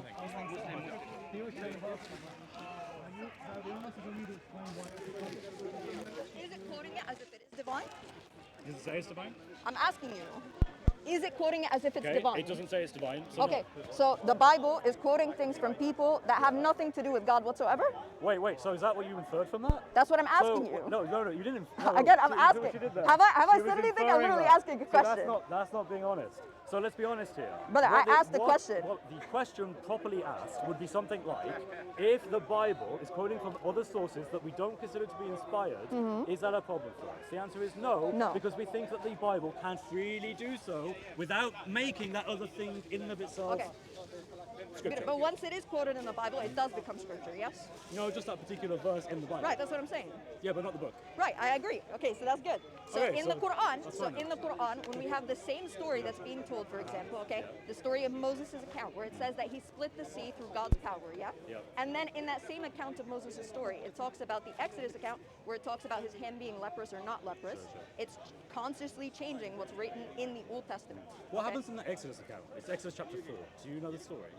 nothing. He was saying Is it quoting it as if it is divine? Does it say it's divine? I'm asking you. Is it quoting it as if it's Okay, divine? it doesn't say it's divine. So Okay, no. so the Bible is quoting things from people that have nothing to do with God whatsoever? Wait. So is that what you inferred from that? That's what I'm asking you. No, you didn't. Again, I'm See asking. what you did there? Have I She was said anything? I'm inferring literally that. asking a See, question. that's not being honest. So let's be honest here. Brother, I asked the question. What the question properly asked would be something like, if the Bible is quoting from other sources that we don't consider to be inspired, is that a problem for us? The answer is no, No. because we think that the Bible can freely do so without making that other thing in and of itself Okay. scripture. But once it is quoted in the Bible, it does become scripture, yes? No, just that particular verse in the Bible. Right, that's what I'm saying. Yeah, but not the book. Right, I agree. Okay, so that's good. So Okay, in the Quran, that's fine then. in the Quran, when we have the same story that's being told, for example, okay, the story of Moses' account, where it says that he split the sea through God's power, yeah? Yep. And then in that same account of Moses' story, it talks about the Exodus account, where it talks about his hand being leprous or not leprous. Sure. It's consciously changing what's written in the Old Testament. What okay? happens in the Exodus account? It's Exodus chapter 4. Do you know the story?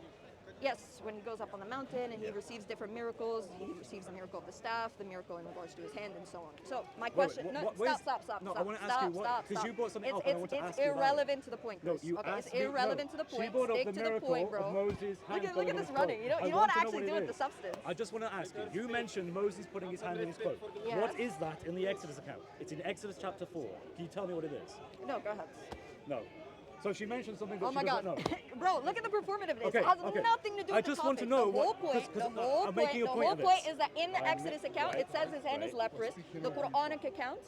Yes, when he goes up on the mountain and he receives different miracles, he receives the miracle of the staff, the miracle in regards to his hand, and so on. So my question, stop. No, I want to ask you what, because you brought something up and I want to ask you It's about it. irrelevant to the point, Chris. No, you okay, asked it's me- irrelevant no, to the point. She brought up Stick the to the miracle point, bro. of Moses' hand Look at going this in his running. cloak. You don't I want want to know actually what deal it with the is. substance. I just want to ask you. You mentioned Moses putting his hand in his cloak. Yes. What is that in the Exodus account? It's in Exodus chapter 4. Can you tell me what it is? No, go ahead. No. So she mentioned something that Oh she my doesn't God, know. bro! Look at the performativeness. Okay, It has okay. nothing to do with I the just want to topic. know the whole what- point. 'cause The whole I'm making a point. point The whole of this. point is that in the I'm Exodus account, it says his hand is right. leprous. The Quranic account.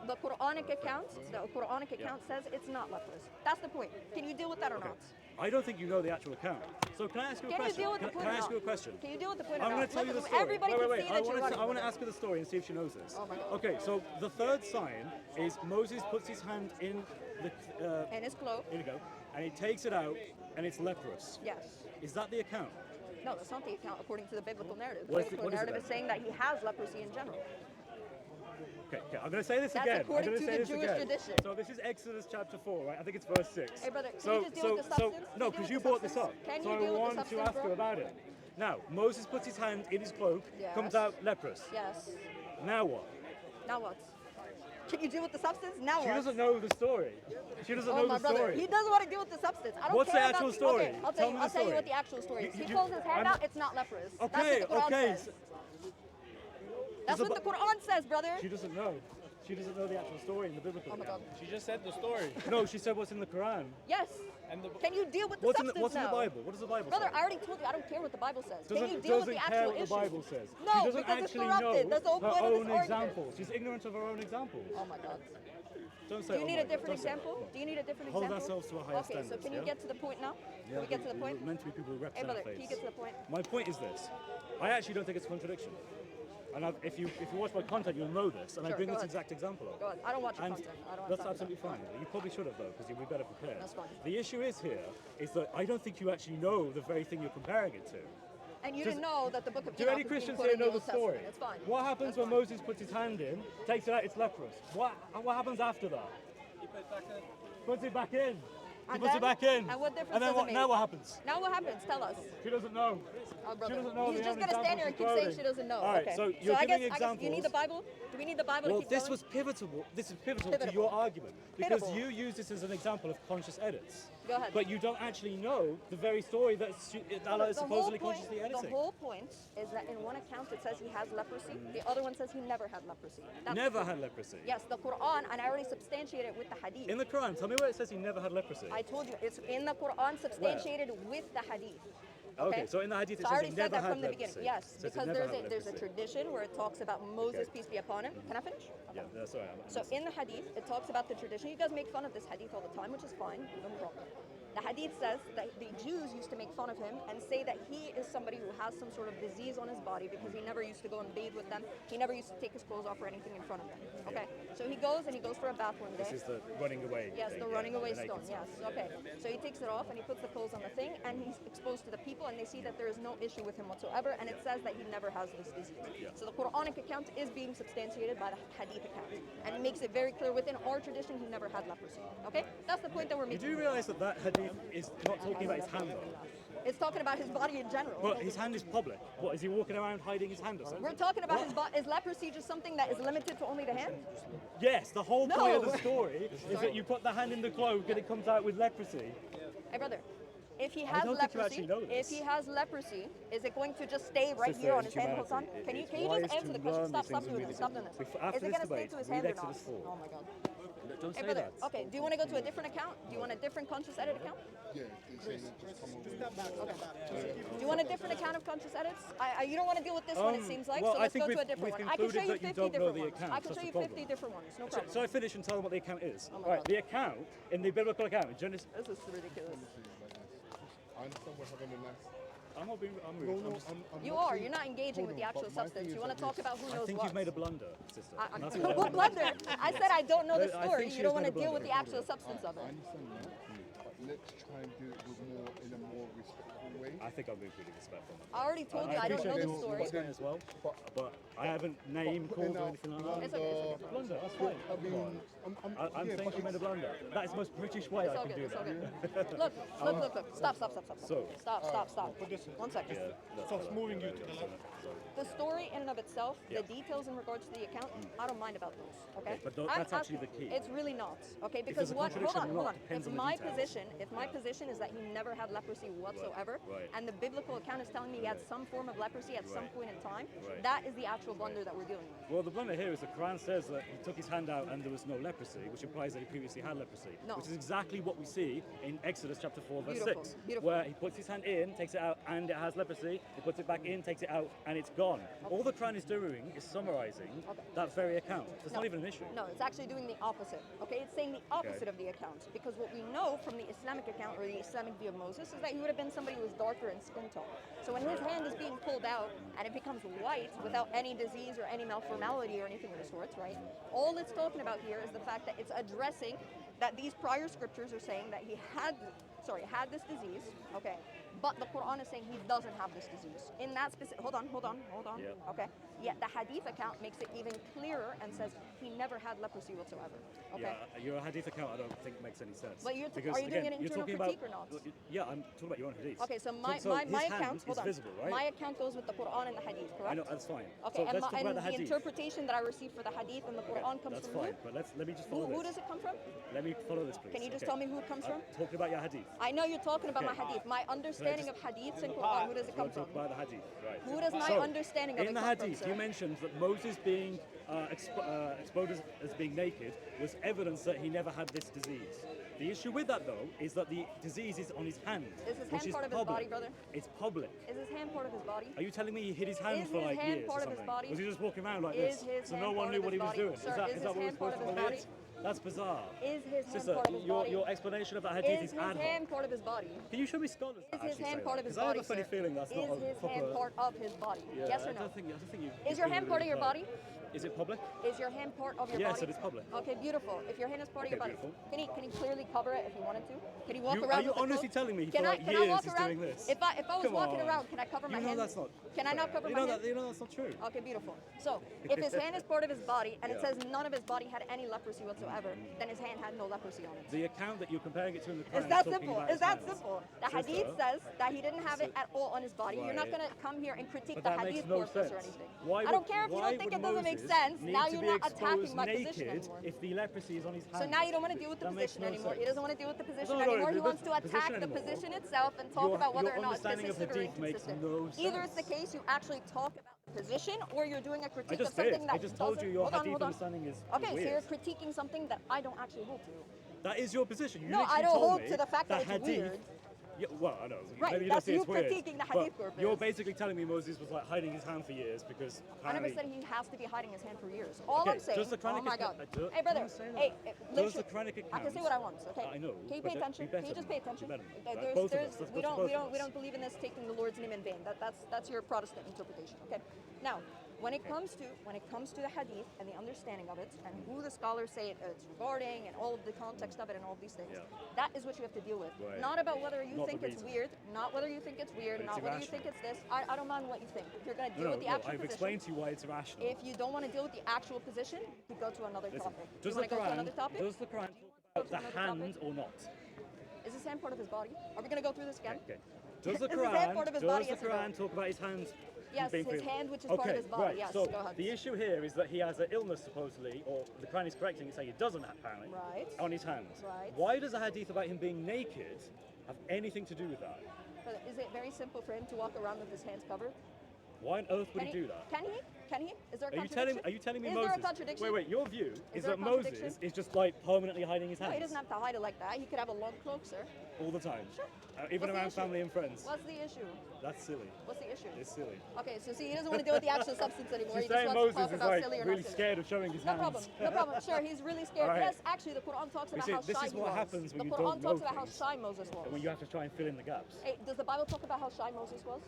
The Quranic account says it's not leprous. That's the point. Can you deal with that or not? I don't think you know the actual account. So can I ask you a Can you question? deal with the point Can I or ask not? you a question? Can you deal with the point or I'm not? going to tell you the Look, story. Everybody wait, can wait, see I that you're want running. to ask her the story and see if she knows this. Oh my God. Okay, so the third sign is Moses puts his hand in the And his cloak. here we go, and he takes it out, and it's leprous. Yes. Is that the account? No, that's not the account according to the biblical narrative. The What is it- biblical what is it narrative is then? saying that he has leprosy in general. Okay, I'm going to say this That's again. according I'm going to the say this Jewish again. tradition. So this is Exodus chapter 4, right? I think it's verse 6. Hey, brother, can you just deal with the substance? Can no, you deal because with you the brought this up. substance? Can so you I deal with the want to substance, ask her bro? about it. Now, Moses puts his hand in his cloak, Yes. comes out leprous. Yes. Now what? Now what? Can you deal with the substance? Now She what? doesn't know the story. She doesn't know my the brother, story. he doesn't want to deal with the substance. I don't What's care the about actual story? Okay, I'll Tell tell me you. the I'll tell you story. what the actual story is. He You- pulls his hand I'm- out. It's not leprous. Okay, That's what the Quran okay. says. That's what the Quran says, brother. She doesn't know. She doesn't know the actual story in the biblical Oh my God. account. She just said the story. No, she said what's in the Quran. Yes. And the Can you deal with the What's in substance the, what's in now? the Bible? What does the Bible Brother, say? I already told you. I don't care what the Bible says. Can you Doesn't deal with the care actual what the issue? Bible says. No, she doesn't because it's actually corrupted. know That's the whole her point of this own argument. examples. She's ignorant of her own examples. Oh my God. Don't say Do you oh need my a God. different Don't say example? that. Do you need a different Hold example? ourselves to a higher Okay, so standards, can you yeah? get to the point now? Can we get to the point? We're meant to be people who Hey, represent brother, our can you faiths. get to the point? My point is this. I actually don't think it's a contradiction. And if you watch my content, you'll know this. And I Sure, bring go this ahead. exactly example up. Go ahead. I don't watch your And content. I don't that's have time for absolutely fine. You probably should have though, because you'd be better prepared. That's fine. The issue is here is that I don't think you actually know the very thing you're comparing it to. And you Does- didn't know that the book of Do Enoch any is being Christians quoted here in the know the Old Testament. story? It's fine. What happens That's when fine. Moses puts his hand in, takes it out, it's leprous? What happens after that? He put it back in. Puts it back in. He And puts then? it back in. And what difference And then does it what, make? now what happens? Now what happens? Tell us. She doesn't know. Oh, brother. She doesn't know He's the just only gonna stand here and keep examples saying she's she doesn't know. All right, okay. so you're I giving guess you need the examples. Bible. Do we need the Bible Well, to keep this going? was pivotal. This is pivotal Pivotal. to your argument because Pivotal. you use this as an example of conscious edits. Go ahead. But you don't actually know the very story that Allah is The whole supposedly point- consciously editing. The whole point is that in one account it says he has leprosy. The other one says he never had leprosy. That's the Never point. had leprosy. Yes, the Quran, and I already substantiated it with the hadith. In the Quran, tell me where it says he never had leprosy. I told you, it's in the Quran substantiated with the hadith. Okay, so in the hadith it So I says already he said never that had from the leprosy. beginning. Yes, It says he because never there's had a leprosy. tradition where it talks about Moses, peace be upon him. Can I finish? Yeah, that's all right. So in the hadith, it talks about the tradition. You guys make fun of this hadith all the time, which is fine, no problem. The hadith says that the Jews used to make fun of him and say that he is somebody who has some sort of disease on his body because he never used to go and bathe with them. He never used to take his clothes off or anything in front of them. Okay, so he goes for a bath one day. This is the running away. Yes, thing, the yeah, running away the naked stone, yes. Okay. So he takes it off and he puts the clothes on the thing and he's exposed to the people and they see that there is no issue with him whatsoever and it says that he never has this disease. Yeah. So the Quranic account is being substantiated by the Hadith account and it makes it very clear within our tradition he never had leprosy. Okay? That's the point that we're You making. do realize that that hadith is not talking about his hand though? It's talking about his body in general. But his hand is public. What, is he walking around hiding his hand or something? We're talking about is leprosy just something that is limited to only the hand? Yes, the whole point of No. the story is that you put the hand in the cloak and it comes out with leprosy. Hey, brother. If he has don't think you leprosy, actually know this. if he has leprosy, is it going to just stay right Sister, here on it's his hand the whole time? humanity. Can you It's just wise answer to the question? learn Stop these things doing and this. Stop doing this. after Is it this going to stay debate, to his read hand or not? Exodus 4. Oh my god. Don't Hey, say brother. that. Okay, do you want to go to a different account? Do you want a different conscious edit account? Yeah, they say that just come over. Do you want a different account of conscious edits? You don't want to deal with this one, it seems like, well, so I let's think go to a we've different one. concluded I can show you that you 50 don't know different the ones. accounts, I can that's show you the 50 problem. different ones, no problem. So I finish and tell them what the account is. Oh my Right, God. the account, in the biblical account, in Genesis... This is ridiculous. I understand we're having a nice. I'm not being... I'm No, rude. no, I'm just, I'm You not are. saying- You're not engaging hold with the on, actual but my thing substance. is You want to that talk this- about who I knows think what. you've made a blunder, sister. I- And that's what what blunder? I said I don't know the I think story. she You don't has want to made a deal with the blunder. actual substance of I it. understand that, but let's try and do it with more in a more respectful way. I think I'm being pretty respectful. I already told you I don't know appreciate the your story. explain as well, but I haven't name putting called or out anything like that. It's okay, it's okay. Blunder, that's fine. I mean, I'm yeah, saying but you made a blunder. That is the most British way It's I all can good. do It's all that. good. Look. Stop. So- Stop. 1 second. Yeah, Stops moving you to the left. The story in and of itself, Yeah. the details in regards to the account, I don't mind about those. Okay. Okay, but I'm that's actually asking- the key. It's really not. Okay, there's because a what? Hold contradiction or on. not depends If on the my details. position is that he never had leprosy whatsoever, Right. and the biblical account is telling me he had some form of leprosy at some Right. point in time, Right. that is the actual blunder that we're dealing with. Well, the blunder here is the Quran says that he took his hand out and there was no leprosy, which implies that he previously had leprosy. No. Which is exactly what we see in Exodus chapter 4, verse Beautiful, 6, beautiful. where he puts his hand in, takes it out, and it has leprosy. He puts it back in, takes it out, and it's gone. All the Quran is doing is summarizing that very account. It's not even an issue. No, it's actually doing the opposite. Okay, it's saying the opposite of the account because what we know from the Islamic account or the Islamic view of Moses is that he would have been somebody who was darker in skin tone. So when his hand is being pulled out and it becomes white without any disease or any malformality or anything of the sorts, right? All it's talking about here is the fact that it's addressing that these prior scriptures are saying that he had this disease, okay, but the Quran is saying he doesn't have this disease. In that specific, hold on, Yeah. okay? Yet the Hadith account makes it even clearer and says he never had leprosy whatsoever, okay? Yeah, your hadith account I don't think makes any sense. But are Because, you doing again, an you're internal talking critique about, or not? Yeah, I'm talking about your own hadith. Okay, so my his account, hand hold is on. visible, right? My account goes with the Quran and the Hadith, correct? I know, that's fine. Okay, so and, let's talk about the the hadith. interpretation that I received for the Hadith and the Quran comes That's from fine, who? but let me just follow Who this. does it come from? Let me follow this, please. Can you just Okay. tell me who it comes from? Talking about your hadith. I know you're talking about Okay. my Hadith. My understanding of Hadiths and Quran, who does it come We'll talk from? about the hadith, right? Who does my So, understanding of it in the come from, hadith, sir? you mentioned that Moses being exposed as being naked was evidence that he never had this disease. The issue with that, though, is that the disease is on his hand. Is his which hand is part of his public. body, brother? It's public. Is his hand part of his body? Are you telling me he hid his hand Is for his like hand years part or of his something? body? Was he just walking around like Is this, his so hand no one part knew of what he his was body? doing? Sir, is that is his what we're hand part supposed of to his believe? body? That's bizarre. Is his hand Sister, part of his body? your explanation of the hadith Is is his ad hoc. hand part of his body? Can you show me scholars that Is his actually hand say part that? of his 'Cause body, I have a funny sir? feeling that's not Is a his proper... hand part of his body? Yeah, Yes or I no? don't think you... Is your hand part of your body? Is it public? Is your hand part of your Yes, body? it is public. Okay, beautiful. If your hand is part of your Okay, body, beautiful. can he clearly cover it if he wanted to? Can he walk You- around? are you with it honestly closed? telling me Can for I like can I years walk he's around? doing this? If I was Come walking on. around, can I cover my You know hand? that's not Can I not fair. cover you my know hand? That, you know that's not true. Okay, beautiful. So, if his hand is part of his body and it Yeah. says none of his body had any leprosy whatsoever, then his hand had no leprosy on it. The account that you're comparing it to in the Quran It's that talking simple. about It's his that hands. simple. The Sister, hadith says that he didn't have it So- at all on his body. You're not Right. going to come here and critique But the that makes hadith no corpus or sense. anything. Why I don't would- care if you why don't think would it doesn't make Moses sense. need Now to you're be not attacking exposed my naked position anymore. if the leprosy is on his hand? So now you don't want to deal with the That makes position no anymore. He sense. doesn't want to deal with the position No, no, anymore. He the wants to position attack the anymore. position itself and talk Your- about whether your or not it's understanding of consistent or hadith makes inconsistent. no Either it's the sense. case you actually talk about the position or you're doing a I critique of just something did. that I just told you doesn't- your hold on, hadith hold on. understanding is Okay, so weird. you're critiquing something that I don't actually hold to. That is your position. You No, I literally don't told hold me to the fact that it's hadith, weird. Yeah, well, I know. Right, Maybe you that's don't see you it's weird, critiquing the but hadith corpus. You're basically telling me Moses was like hiding his hand for years because I never apparently... said he has to be hiding his hand for years. All Okay, I'm saying. does the Quranic Oh my account- God. Hey brother. Don't say that. Hey. Does the literally- Quranic I can account- say what I want. Okay. I know, Can you but pay be attention? better Can you just than pay me. attention? Be better than me. There- Right, both of us. Let's we go to don't both we of don't we us. don't believe in this taking the Lord's name in vain. That's your Protestant interpretation. Okay. Now, when it comes to the hadith and the understanding of it and who the scholars say it's regarding and all of the context of it and all of these things, Yeah. that is what you have to deal with. Right. Not about whether you Not think the it's reason. weird, not whether you think it's weird, But not it's whether you think irrational. it's this. I don't mind what you think. If you're going to deal No, with the actual I've position, explained to you why it's irrational. if you don't want to deal with the actual position, you go to another Listen, topic. does you the want to go to another Quran topic? does the Quran talk Go about to the another topic? hand or not? Is his hand part of his body? Are we going to go through this again? Okay. Does the Is his hand part of his body? Does Yes the or no? Quran talk about his hands? Yes, being his free? hand, which is part of his body. Right. Yes, So go ahead. the issue here is that he has an illness supposedly, or the Quran is correcting and saying he doesn't apparently, Right. on his hands. Right. Why does a hadith about him being naked have anything to do with that? But is it very simple for him to walk around with his hands covered? Why on earth would he do that? Can he? Can he? Is there a Are you contradiction? telling me is Moses? There a contradiction? Wait, your view is there that a contradiction? Moses is just like permanently hiding his hands No, he doesn't have to hide it like that. He could have a long cloak, sir. all the time, Sure. even What's the around issue? family and friends. What's the issue? That's silly. What's the issue? It's silly. Okay, so see, he doesn't want to deal with the actual substance anymore. She's He just saying wants to Moses talk is about like silly or really not silly. scared of showing his No hands. problem. No problem. Sure, he's really scared. All right. Yes, actually, the Quran talks about see, how this shy is he what was. happens when the you Quran don't know talks about how things. shy Moses was. When you have to try and fill in the gaps. Hey, does the Bible talk about how shy Moses was?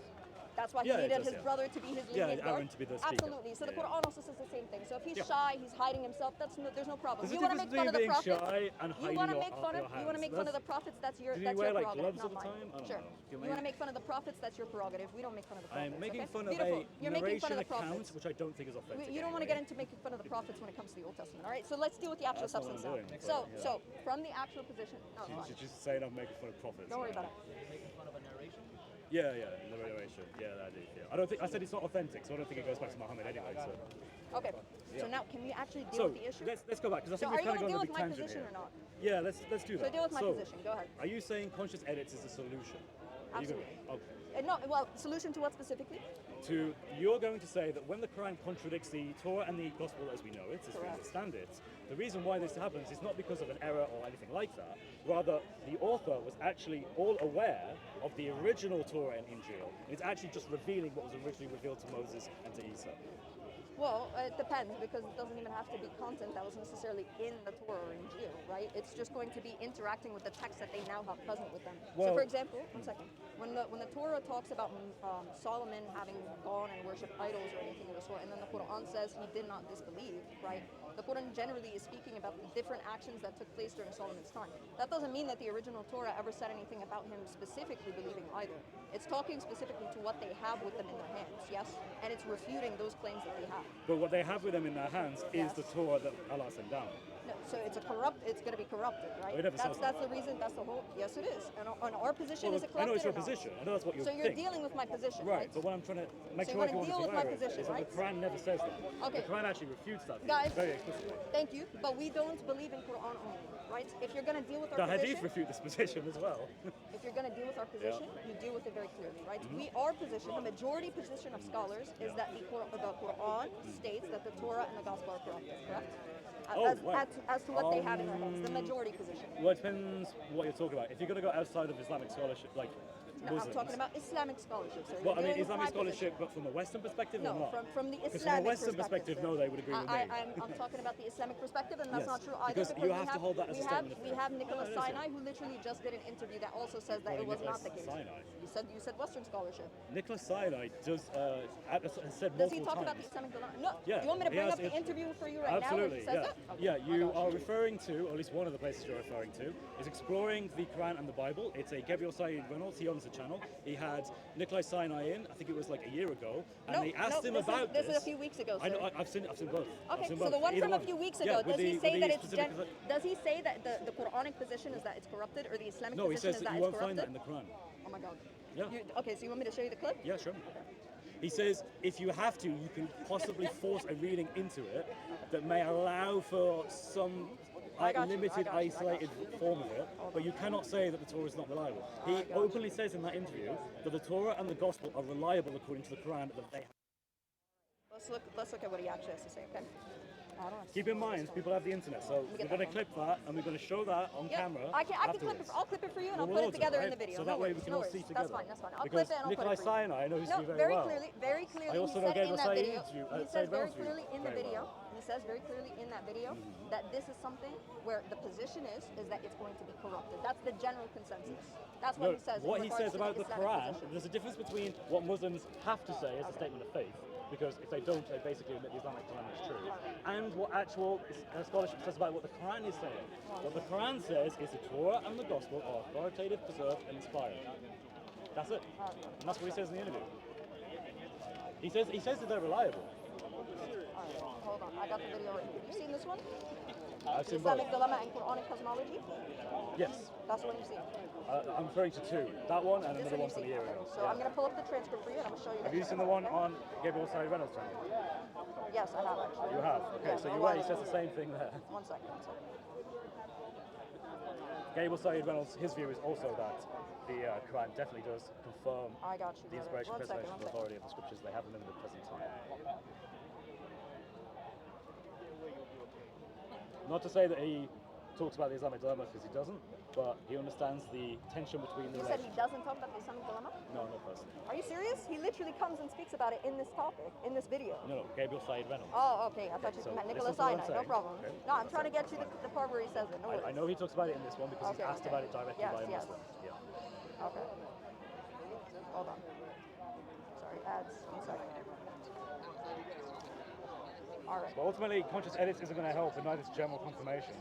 That's why he Yeah, it needed does, his yeah. brother to be his Yeah, leading Aaron guard. to be the speaker. Absolutely. So the Yeah. Quran also says the same thing. So if he's Yeah. shy, he's hiding himself. There's no problem. There's You a want to make difference fun of the between being prophets? shy and You hiding want to your- make fun your of? You want to make fun of the hands. prophets? That's your Do you that's wear, your like, prerogative, gloves all not the mine. time? I don't Sure. know. You want to make fun of the prophets? That's your prerogative. We don't make fun of the prophets. I'm making okay? fun of Beautiful. a You're making fun narration of the account, prophets. which I don't think is authentic. You don't want to get anyway. into making fun of the prophets when it comes to the Old Testament. All right. So let's deal with the actual That's not what substance I'm now. doing, So but, yeah. so from the actual position. No, it's She's fine. just saying I'm making fun of prophets. Don't worry about it. Yeah, in the narration. Yeah, that is. Yeah. I don't think I said it's not authentic, so I don't think it goes back to Muhammad anyway. So, Okay. Yeah. So now, can we actually deal so with the issue? let's go back because I So think are you we've kind going of to gone deal on a with big my tangent position here. or not? Yeah, let's do that. So deal with my position. Go ahead. Are you saying conscious edits is the solution? Are you gonna- Absolutely. okay. No, well, solution to what specifically? You're going to say that when the Quran contradicts the Torah and the Gospel as we know it, as we Correct. understand it, the reason why this happens is not because of an error or anything like that. Rather, the author was actually all aware of the original Torah and Injil, and it's actually just revealing what was originally revealed to Moses and to Isa. Well, it depends because it doesn't even have to be content that was necessarily in the Torah or Injil, right? It's just going to be interacting with the text that they now have present with them. So, Well- for example, one second, when the Torah talks about Solomon having gone and worshipped idols or anything of the sort, and then the Quran says he did not disbelieve, right? The Quran generally is speaking about the different actions that took place during Solomon's time. That doesn't mean that the original Torah ever said anything about him specifically believing either. It's talking specifically to what they have with them in their hands, yes? And it's refuting those claims that they have. But what they have with them in their hands Yes. is the Torah that Allah sent down. No, so it's going to be corrupted, right? it never says That's that. the reason. That's the whole. Yes, it is. And on our position, Well, is it I corrupted know it's your or not? position. I know that's what you So think. you're dealing with my position, Right, right? but what I'm trying to make So sure you wanna everyone's deal with aware my of position, is that right? the Quran never says that. Okay. The Quran actually refutes that Guys, very explicitly. Thank you, but we don't believe in Quran only, right? If you're going to deal with The our Hadith position, refute this position as well. if you're going to deal with our position, you deal with it very clearly, right? Our position, the majority position of scholars, is that the Quran states that the Torah and the Gospel are corrupted, correct? Oh, right. As to what they have in their hands, the majority position. Well, it depends what you're talking about. If you're going to go outside of Islamic scholarship, like No, Muslims. I'm talking about Islamic scholarship, sir. Well, I You're mean, dealing with Islamic my scholarship, position. but from a Western perspective or No, not? from the Because Islamic from a Western perspective, sir. no, they would agree with me. I'm talking about the Islamic perspective, and that's Yes, not true either. because you have to hold that as a we statement of we faith. have Nicholas No, it is, Sinai, yeah. who literally just did an interview that also says that Well, it was Nicholas not the case. Sinai. You said Western scholarship. Nicholas Sinai has said Does he multiple talk times. about the Islamic dilemma? No. Yeah, You want me to he bring has up the it- interview for you right Absolutely, now where he says yeah. that? Okay. Yeah, Oh, you gosh. are referring to, or at least one of the places you're referring to, is Exploring the Quran and the Bible. It's a Gabriel Said Reynolds, he owns the channel. He had Nicholas Sinai in, I think it was like a year ago, and No, they asked him this about this is a few weeks ago, I know, sir. I've seen both. I've Okay, seen so both. the one Either from a few weeks ago, Yeah, with does he the- say with that the it's specific- does he say that the Quranic position is that it's corrupted, or the Islamic No, he position says is that that you it's won't find corrupted? that in the Quran. Oh my God. Yeah. Okay, so you want me to show you the clip? Yeah, sure. He says if you have to, you can possibly force a reading into it that may allow for some I got you, limited, I got you. isolated form of it, but you cannot say that the Torah is not reliable. He openly says in that interview that the Torah and the Gospel are reliable according to the Quran that they have. Let's look at what he actually has to say, okay? Hold on. Keep in mind, people have the internet, so we're get going to that clip that and we're going to show that on Yeah, camera. I can clip it. afterwards. I'll clip it for you, and Well, I'll we'll put it all do together right? in the video. So No that way we worries, can no all worries. see together. That's fine. That's fine. I'll Because clip it and I'll Nikolai put it for you. Sinai, I know his No, view very well. clearly, very clearly. I also he know said Gabriel in that Said's video. view- He Said says very Bell's view clearly in the very video. well. He says very clearly in that video that this is something where the position is that it's going to be corrupted. That's the general consensus. That's what No, he says. in what he regards says to about the Islamic Quran, position. there's a difference between what Muslims have to say as a statement of faith, because if they don't, they basically admit the Islamic dilemma is true, and what actual scholarship says about what the Quran is saying. What the Quran says is the Torah and the Gospel are authoritative, preserved, and inspired. That's it. And that's what he says in the interview. He says that they're reliable. Alright, hold on. I got the video right here. You seen this one? I've seen both. Islamic Dilemma and Quranic Cosmology? Yes. That's the one you've seen. I'm referring to two. That one and This another one you've from a seen. year Okay. ago. So I'm going to pull up the transcript for you and I'm going to show you. Have you seen the one on Gabriel Side Reynolds' channel? Yes, I have actually. You have? Okay, Yeah, so a you're while right, he says ago. the same thing there. One second. Gabriel Side Reynolds, his view is also that the Quran definitely does confirm I got you. the brother. inspiration, One second, preservation, one and second. authority of the scriptures. They have them in the present time. Not to say that he talks about the Islamic dilemma because he doesn't, but he understands the tension between the You said he doesn't talk about the Islamic Dilemma? No, not personally. Are you serious? He literally comes and speaks about it in this topic, in this video. No, Gabriel Said Reynolds. Oh, okay. I thought you So meant listen Nicholas to what I'm Sinai. No saying. problem. Okay. No, I'm trying to get That's you fine. the part where he says it. No worries. I know he talks about it in this one because Okay, he's asked okay. about it directly Yes, by a yes. Muslim. Yeah. Okay. Hold on. Sorry, ads. One second. All right. But ultimately, conscious edits isn't going to help, and neither is general confirmation.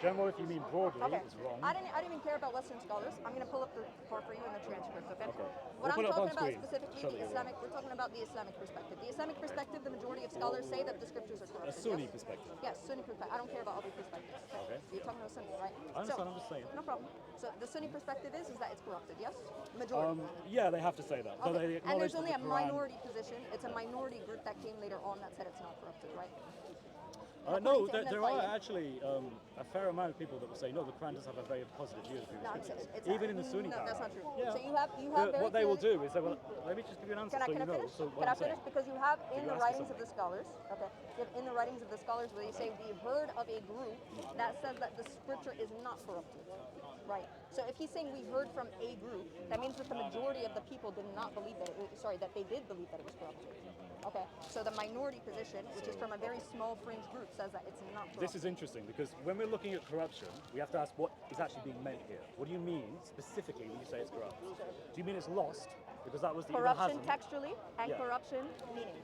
General, if you mean broadly, Okay. is wrong. I didn't even care about Western scholars. I'm going to pull up the part for you in the transcript, okay? Okay. What We'll put I'm it up on talking about screen. specifically Show the that you're Islamic, we're talking about the Islamic perspective. The Islamic perspective, the majority of scholars say that the scriptures are A corrupted. Sunni yes? perspective. Yes, Sunni perspective. I don't care about other perspectives. Okay. You're talking about Sunni, right? I understand, I'm just saying. No problem. So the Sunni perspective is that it's corrupted, yes? Majority. Yeah, they have to say that. Though they Okay. And acknowledge there's only that a the Quran- minority position. It's a minority group that came later on that said it's not corrupted, right? No, According to Ibn there are al-Qayyim. actually a fair amount of people that will say, no, the Quran does have a very positive view of the No, scriptures. it's Even in the Sunni no, that's paradigm. not true. Yeah. So you have very What they will clearly- do is they will, let me just give you an answer Can I so you know. finish? So what Can I I'm saying. finish? Because you have in you the ask me writings of the scholars, okay, you have in the writings of the scholars where they say we heard of a group that says that the scripture is not corrupted. Right. So if he's saying we heard from a group, that means that the majority of the people did not believe that that they did believe that it was corrupted. Okay. So the minority position, which is from a very small fringe group, says that it's not corrupted. This is interesting because when we're looking at corruption, we have to ask what is actually being meant here. What do you mean specifically when you say it's corrupt? Do you mean it's lost? Because that was the corruption Ibn Hazm. textually and Yeah. corruption meaning.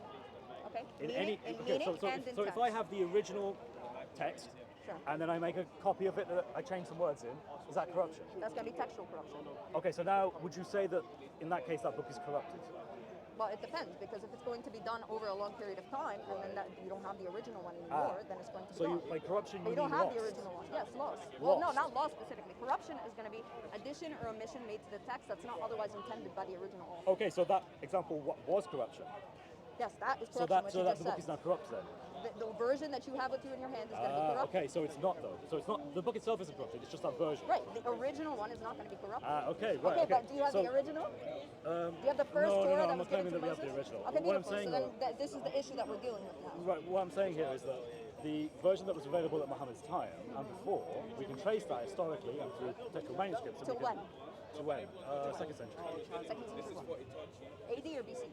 Okay. In meaning, any, in okay, meaning so and in if text. I have the original text Sure. and then I make a copy of it that I change some words in, is that corruption? That's going to be textual corruption. Okay, so now would you say that in that case that book is corrupted? Well, it depends, because if it's going to be done over a long period of time, and then you don't have the original one anymore, then it's going to be So you, gone. by corruption But you you don't mean have lost? the original one. Yes, lost. Well, no, Lost. not lost specifically. Corruption is going to be addition or omission made to the text that's not otherwise intended by the original author. Okay, so that example was corruption. Yes, that is So corruption, that what so you that just the book said. is now corrupt then. The version that you have with you in your hand is going to be corrupt. Okay, so it's not though. So it's not the book itself isn't corrupted. It's just that version. Right, the original one is not going to be corrupt. Okay, right. Okay, but do you have so, the original? Do you have the first no, Torah I'm that was not given claiming to that we have Moses? the original. Okay, What I'm beautiful. saying So then though- this is the issue that we're dealing with now. Right, what I'm saying here is that the version that was available at Muhammad's time and before, we can trace that historically and through textual manuscripts. To and we can, when? To when? Second century. Second century what? AD or BC?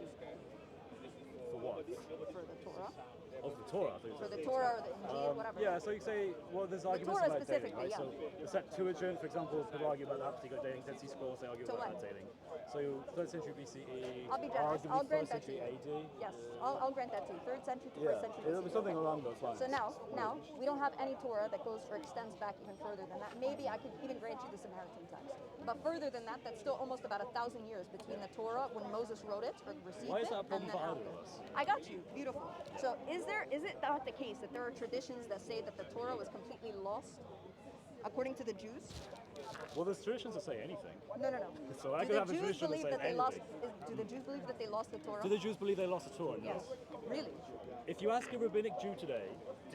For what? For the Torah? Of the Torah, I think. For the Torah or the Injil, whatever. Yeah, so you say, well, there's arguments Torah about dating, specifically, right? So the Septuagint, for example, people argue about that particular dating. Dead Sea Scrolls, they argue To about when? that dating. So 3rd century BCE, I'll be generous. arguably I'll 1st grant that to century you. AD. Yes, I'll grant that to you. 3rd century to 1st Yeah, century it'll be BC. something along those lines. So now, we don't have any Torah that goes or extends back even further than that. Maybe I could even grant you the Samaritan text. But further than that, that's still almost about 1,000 years between the Torah when Moses wrote it or received Why is it, that a problem and for then either after. of us? I got you. Beautiful. So is it not the case that there are traditions that say that the Torah was completely lost, according to the Jews? Well, there's traditions that say anything. No. So I Do could the have a Jews tradition that believe says that they lost? anything. Do the Jews believe that they lost the Torah? Do the Jews believe they lost the Torah? No. Yes. Really? If you ask a rabbinic Jew today,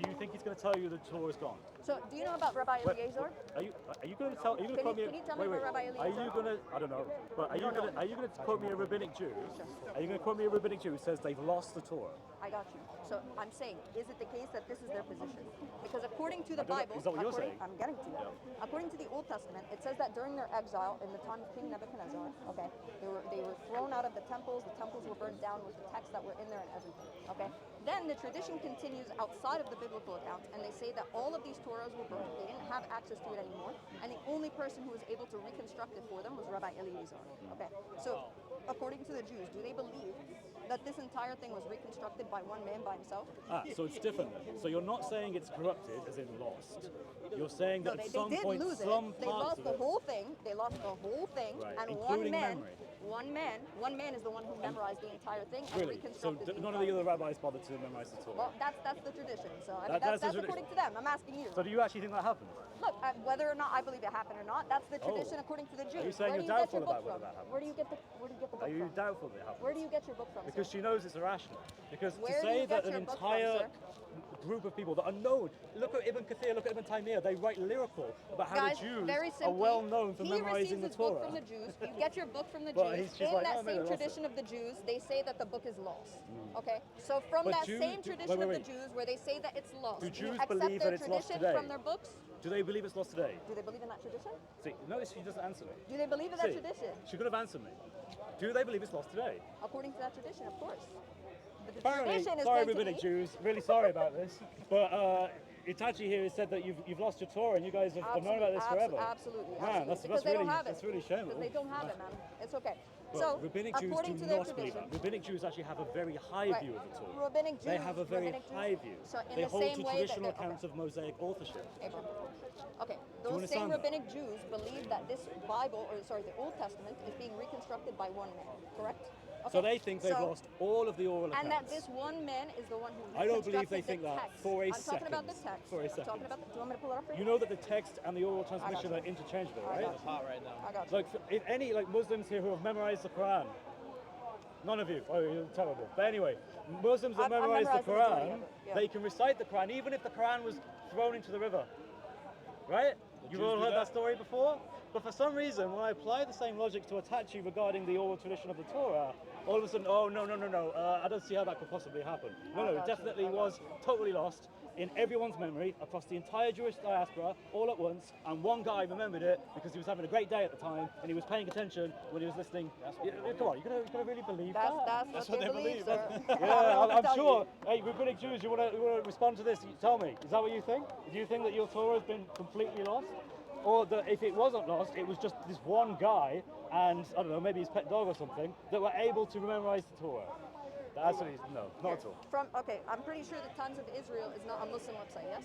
do you think he's going to tell you the Torah is gone? So do you know about Rabbi Wait, Eliezer? Are you going to tell? Are you going to Can quote you- me? can you tell me wait, about Rabbi Are you Eliezer? going to? I don't know. But are you going to quote me a rabbinic Jew? Are you going to quote me a rabbinic Jew who says they've lost the Torah? I got you. So I'm saying, is it the case that this is their position? Because according to the I don't know. Bible, Is that what you're saying? I'm getting to that. According to the Old Testament, it says that during their exile in the time of King Nebuchadnezzar, okay, they were thrown out of the temples were burned down with the texts that were in there and everything. Okay. Then the tradition continues outside of the biblical accounts, and they say that all of these Torahs were burned. They didn't have access to it anymore, and the only person who was able to reconstruct it for them was Rabbi Eliezer. Okay. So according to the Jews, do they believe that this entire thing was reconstructed by one man by himself? So it's different then. So you're not saying it's corrupted as in lost. You're saying that No, at they some did point, lose it. some They parts lost of the it. whole thing. They lost the whole thing, Right, and including memory. one man is the one who memorized the entire thing and Really? So reconstructed the none of the entire other rabbis bothered to to memorize the Torah. Well, that's the tradition. So I mean, That's the that's tradition. according to them. I'm asking you. So do you actually think that happened? Look, whether or not I believe it happened or not, that's the tradition according to the Jews. Are you saying Where do you're you get doubtful your book about whether from? that happened? Where do you get the book Are you from? doubtful that it happened? Where do you get your book from? Because sir? she knows it's irrational. Because Where to do say you that get an your book from, entire sir? group of people that are known, look at Ibn Kathir, look at Ibn Taymiyyah, they write lyrical about how Guys, the Jews very are simply, well known for he memorizing the receives his book Torah. from the Jews. You get your book from the But Jews. she's In like, that oh, maybe same I lost tradition of the Jews, they say that the book is lost. Okay, so from But that Jews- same do- tradition wait, of wait. the Jews, where they say that it's lost, Do you Jews accept believe their that it's lost tradition today? from their books? Do they believe it's lost today? Do they believe in that tradition? See, notice she doesn't answer me. Do they believe in that See, tradition? she could have answered me. Do they believe it's lost today? According to that tradition, of course. The Apparently, tradition is sorry going to rabbinic be. Jews, really sorry about this, but Itachii here has said that you've lost your Torah and you guys have known about this forever. Absolutely, Man, absolutely. Because they don't have it. that's really shameful. Because they don't have it, man. It's okay. But So, rabbinic Jews according do to their not believe tradition, that. Rabbinic Jews actually have a very high right, view of the Torah. rabbinic Jews, They have a very rabbinic Jews- high view. So in They the hold same to way that traditional they're- accounts of Mosaic authorship. Abram. Okay, you those same understand that? rabbinic Jews believe that this Bible, or sorry, the Old Testament, is being reconstructed by one man, correct? So they think they've So- lost all of the oral accounts. And that this one man is the one who I don't believe they reconstructed think the that text. for a I'm talking about the second. text. For a I'm second. talking about the, do you want me to pull it up for you? You know that the text and the oral transmission you. are interchangeable, I right? got It's hot right now. I got you. Like, if any Muslims here who have memorized the Quran, none of you, oh, you're terrible. But anyway, Muslims that I've memorize the memorized the majority Quran, of it, yeah. they can recite the Quran even if the Quran was thrown into the river, right? You've Jews all do heard that? that story before? But for some reason, when I apply the same logic to Itachii regarding the oral tradition of the Torah, all of a sudden, oh, no, I don't see how that could possibly happen. No, it definitely was totally lost in everyone's memory across the entire Jewish diaspora all at once, and one guy remembered it because he was having a great day at the time and he was paying attention when he was listening. Come on, you gotta really believe that? That's what what they they believe. sir. Yeah, I'm Tell sure. you. Hey, rabbinic Jews, you want to respond to this? Tell me, is that what you think? Do you think that your Torah has been completely lost? Or that if it wasn't lost, it was just this one guy and, I don't know, maybe his pet dog or something, that were able to memorize the Torah? That's what he's, no, not at all. Okay, I'm pretty sure the Times of Israel is not a Muslim website, yes?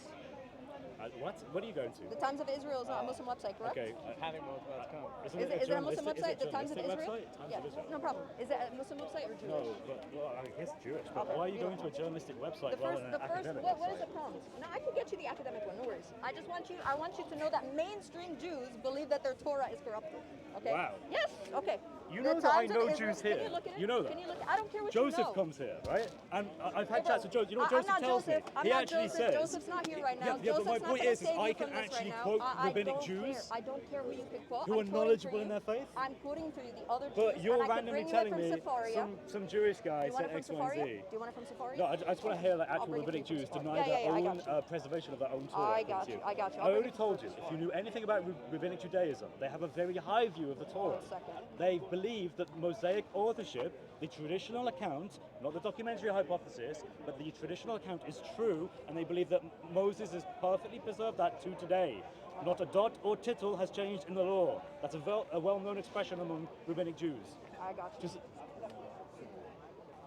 What? What are you going to? The Times of Israel is not a Muslim website, correct? Okay. Panic mode about to come. Is it a Muslim website? The Times of journalistic Israel? website? Times Yeah, of Israel. no problem. Is it a Muslim website or Jewish? No, but well, I guess Jewish. But Okay, why are you going to beautiful. a journalistic website The rather first, than an academic what website? is it called? No, I can get you the academic one, no worries. I want you to know that mainstream Jews believe that their Torah is corrupted. Okay? Wow. Yes, okay. You The know that I Times of know Israel- Jews here. Can you look at it? You know that. Can you look? I don't care what Joseph you know. comes here, right? And I've had Hey, chats with bro, Joseph. You know what I'm Joseph not tells Joseph. me? I'm He not actually Joseph. says. Joseph's not here right now. Yeah, but Joseph's my not point gonna is save you I from can this actually right now. quote I rabbinic don't Jews care. I don't care who you can quote. who I'm are quoting knowledgeable for you. in their faith. I'm quoting for you the other Jews. But you're and I could randomly bring you telling it me from Safaria. some Jewish guy You want said it X, from Y, and Safaria? Z. Do you want it from Safaria? No, I just want to hear like I'll actual bring it rabbinic to you Jews from deny Safaria. their I own got you. preservation of their own Torah. I according got to you, I got you. I I'll already bring it told to you, you. if you knew anything about rabbinic Judaism, they have a very high view of the Torah. 1 second. They believe that Mosaic authorship, the traditional account, not the documentary hypothesis, but the traditional account is true, and they believe that Moses has perfectly preserved that to today. Not a dot or tittle has changed in the law. That's a well-known expression among rabbinic Jews. I got you. Just, do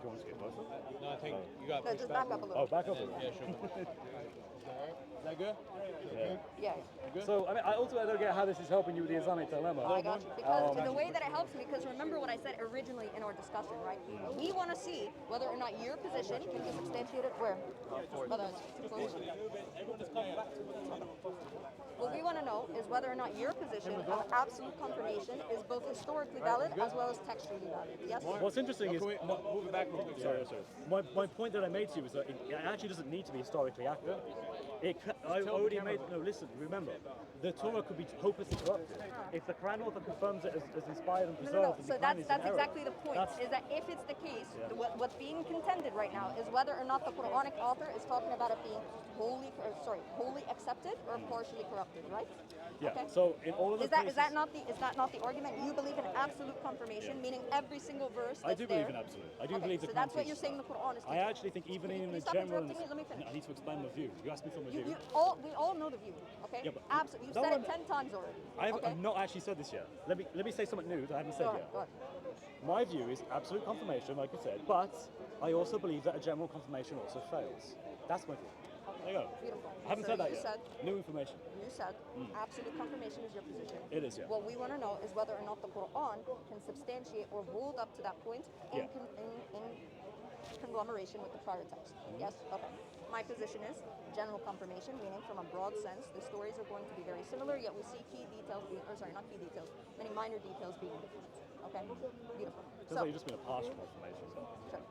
you want to get closer? No, I think you got No, pushed just back. back up a little. Oh, back up a little. Yeah, sure. Is that good? Yeah. Yeah. So, I mean, I ultimately don't get how this is helping you with the Islamic dilemma. I got you. Because the way that it helps me, because remember what I said originally in our discussion, right? We want to see whether or not your position can be substantiated. Where? Brother, it's too close. What we want to know is whether or not your position of absolute confirmation is both historically valid as well as textually valid. Yes? What's interesting is, Can we move it back a little bit? sorry. My point that I made to you is that it actually doesn't need to be historically accurate. I already made, no, listen, remember, the Torah could be hopelessly corrupted. If the Quran author confirms it as inspired and No, preserved, no, no. then So the Quran is that's in error. exactly the point. That's- Is that if it's the case, Yeah. what's being contended right now is whether or not the Quranic author is talking about it being wholly accepted or partially corrupted, right? Yeah. Okay. So in all of the Is that cases, is that not the argument? You believe in absolute confirmation, meaning every single verse that's I do believe there. in absolute. I do Okay, believe the so Quran that's what you're teaches saying that. the Quran is I teaching. actually think even Can you in the please stop general, interrupting me? Let me finish. I need to expand my view. You asked me for my view. We all know the view, okay? Yeah, but Absolutely. You've no said one- it 10 times already. I've okay? not actually said this yet. Let me say something new that I haven't said Go ahead, yet. go ahead. My view is absolute confirmation, like you said, but I also believe that a general confirmation also fails. That's my view. There you go. Beautiful. I haven't So said that you yet. said- New information. You said absolute confirmation is your position. It is, yeah. What we want to know is whether or not the Quran can substantiate or hold up to that point in, Yeah. conglomeration with the prior text. Yes? Okay. My position is general confirmation, meaning from a broad sense, the stories are going to be very similar, yet we see key details being, or sorry, not key details, many minor details being different. Okay? Beautiful. Feels like you've just been a partial confirmation. Sure.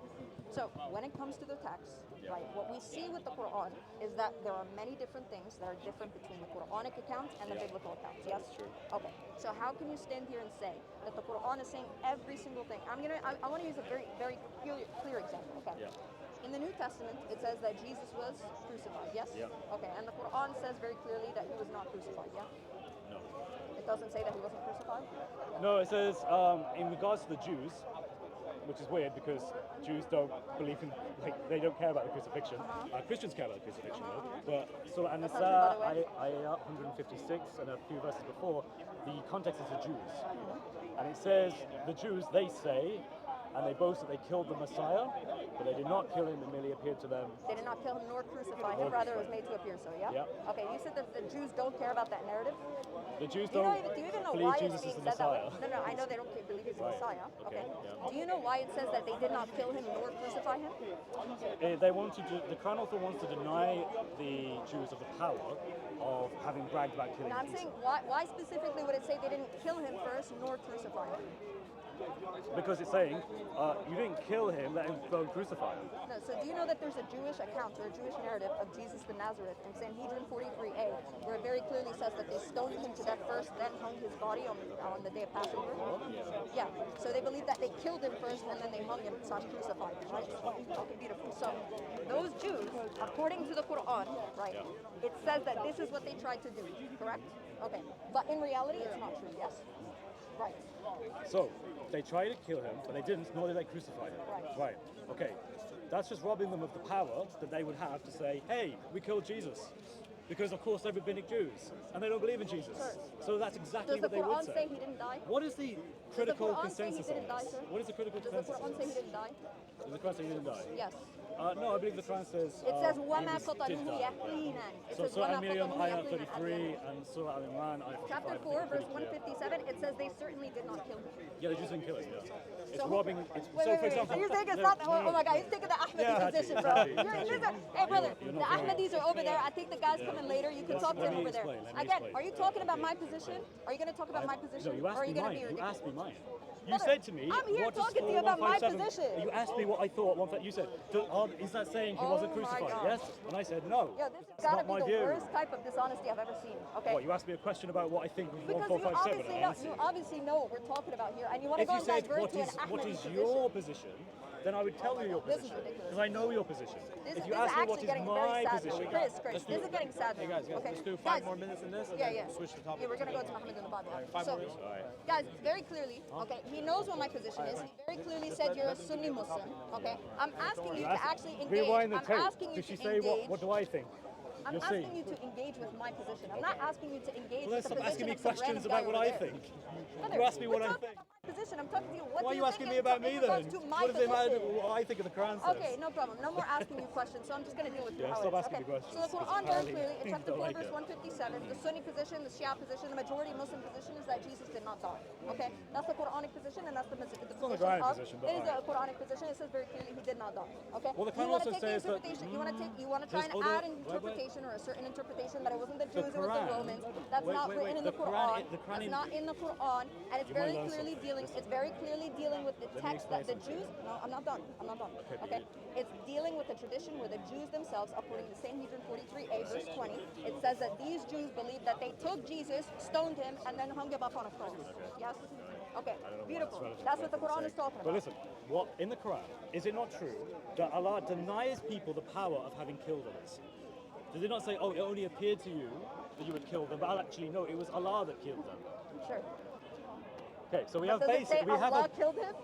So when it comes to the text, right, what we see with the Quran is that there are many different things that are different between the Quranic account and the biblical account. Yes? That's true. Okay. So how can you stand here and say that the Quran is saying every single thing? I want to use a very clear example. Okay. Yeah. In the New Testament, it says that Jesus was crucified. Yes? Yeah. Okay. And the Quran says very clearly that he was not crucified. Yeah. No. It doesn't say that he wasn't crucified. No, it says in regards to the Jews, which is weird because Jews don't believe in, like, they don't care about the crucifixion. Christians care about the crucifixion, though. But Surah An-Nisa, ayah 156, and a few verses before, the context is the Jews. And it says, the Jews, they say, and they boast that they killed the Messiah, but they did not kill him, it merely appeared to them. They did not kill him nor crucify him, rather it was made to appear so, yeah? Yeah. Okay, you said that the Jews don't care about that narrative? The Jews Do you don't even know believe why Jesus it's is being the said that way? Messiah. No, I know they don't believe he's the Right. Messiah. Okay. Yeah. Do you know why it says that they did not kill him nor crucify him? They wanted to, the Quran author wants to deny the Jews of the power of having bragged about killing And I'm Jesus. saying, why specifically would it say they didn't kill him first nor crucify him? Because it's saying, you didn't kill him, let him go and crucify him. No, so do you know that there's a Jewish account or a Jewish narrative of Jesus the Nazareth in Sanhedrin 43a, where it very clearly says that they stoned him to death first, then hung his body on the day of Passover? Yeah, so they believe that they killed him first and then they hung him / crucified him, right? Okay, beautiful. So those Jews, according to the Quran, right, it says that this is what they tried to do, correct? Okay, but in reality it's not true, yes? Right. So, they tried to kill him, but they didn't, nor did they crucify him. Right. Okay. That's just robbing them of the power that they would have to say, hey, we killed Jesus. Because, of course, they're rabbinic Jews, and they don't believe in Jesus. Sure. So that's exactly Does the what they would Quran say he didn't die? What is the critical Quran say he consensus didn't on die, this? sir? What is the critical Does the consensus Quran on say he this? didn't die? Does the Quran say he didn't die? Yes. No, I believe the Quran says It says he وَمَا did قَتَلُوهُ die. يَقِينًا. It So says Surah وَمَا Al-Maryam, قَتَلُوهُ ayah يَقِينًا. 33, and Surah Al-Imran, ayah 55. Chapter 4, verse 157, it says they certainly did not kill him. Yeah, they just didn't kill him, yeah. It's So- robbing, it's, Wait, so for wait. example... So you're saying it's no, not, no, oh my God, he's taking the Ahmadi Yeah, position, Itachii, bro. Itachii. Hey, brother, You're the not going Ahmadis are over there. I think the guy's coming later. You can talk to let him me over there. explain, let me Again, explain. are you talking about my position? Are you going to talk about my position? No, you or asked are you me going to mine. be You ridiculous? asked me mine. You Brother, said to me, I'm here what does talking to you about my 4157 position. You asked me what I thought. You said, is that saying he Oh wasn't my crucified? God. Yes? And I said, no. Yo, this has That's got to not be my the view. worst type of dishonesty I've ever seen. Okay. What, you asked me a question about what I think of Because 1457 you obviously know what we're talking about here, and you want to If go you and said, divert to an what Ahmadi is position. your position, then I would tell you your This is position. ridiculous. Because I know your position. This If is you ask me what actually is getting my very sad position... now. Chris, this is getting sad now. Hey guys, okay? let's do Guys, 5 more minutes in this and Yeah, then yeah. switch the topic. Yeah, we're gonna go to Muhammad in the Bible. Five So, more minutes? guys, very clearly, okay, he knows what my position is. He very clearly said you're a Sunni Muslim. Okay, I'm asking you to actually engage. Rewind the I'm tape. asking you Did she to say, engage. what do I think? I'm You'll see. asking you to engage with my position. I'm not asking you to engage Well, with then the stop asking position me of some questions random guy about what over I there. think. Brother, You ask me what we're I talking think. about my position. I'm talking to you. What Why are do you asking me think about in me regards then? to my What does it matter position? what I think of the Quran says? Okay, no problem. No more asking you questions, so I'm just going to deal with you Yeah, how stop it is. asking me questions, So the Quran because very apparently clearly, in you chapter don't 4, like verse it. 157, the Sunni position, the Shia position, the majority Muslim position is that Jesus did not die. Okay? That's the Quranic position, and that's the position not the Quranic of... position, but It is a alright. Quranic position. It says very clearly he did not die. Okay? Well, the You Quran wanna also take the says that- interpretation, you want to try and There's other- add an interpretation or a certain interpretation that it wasn't the The Jews, it was the Quran- Romans. That's wait, not wait, written wait, in the the Quran- Quran. the Quran That's in- not in the Quran, and it's You might very learn clearly something. dealing. It's very clearly dealing with the me text that the explain Jews. something. No, I'm not done. I'm not done. Okay. It's dealing with the tradition where the Jews themselves, according to Sanhedrin 43a, verse 20, it says that these Jews believe that they took Jesus, stoned him, and then hung him up on a cross. Yes? Okay, I don't know why beautiful. relevant That's to what the Quran is talking But about. listen, what in the Quran, is it not true that Allah denies people the power of having killed others? Does it not say, oh, it only appeared to you that you would kill them, but actually no, it was Allah that killed them? Sure. Okay, so we But have does it say basic, we have Allah a, killed him?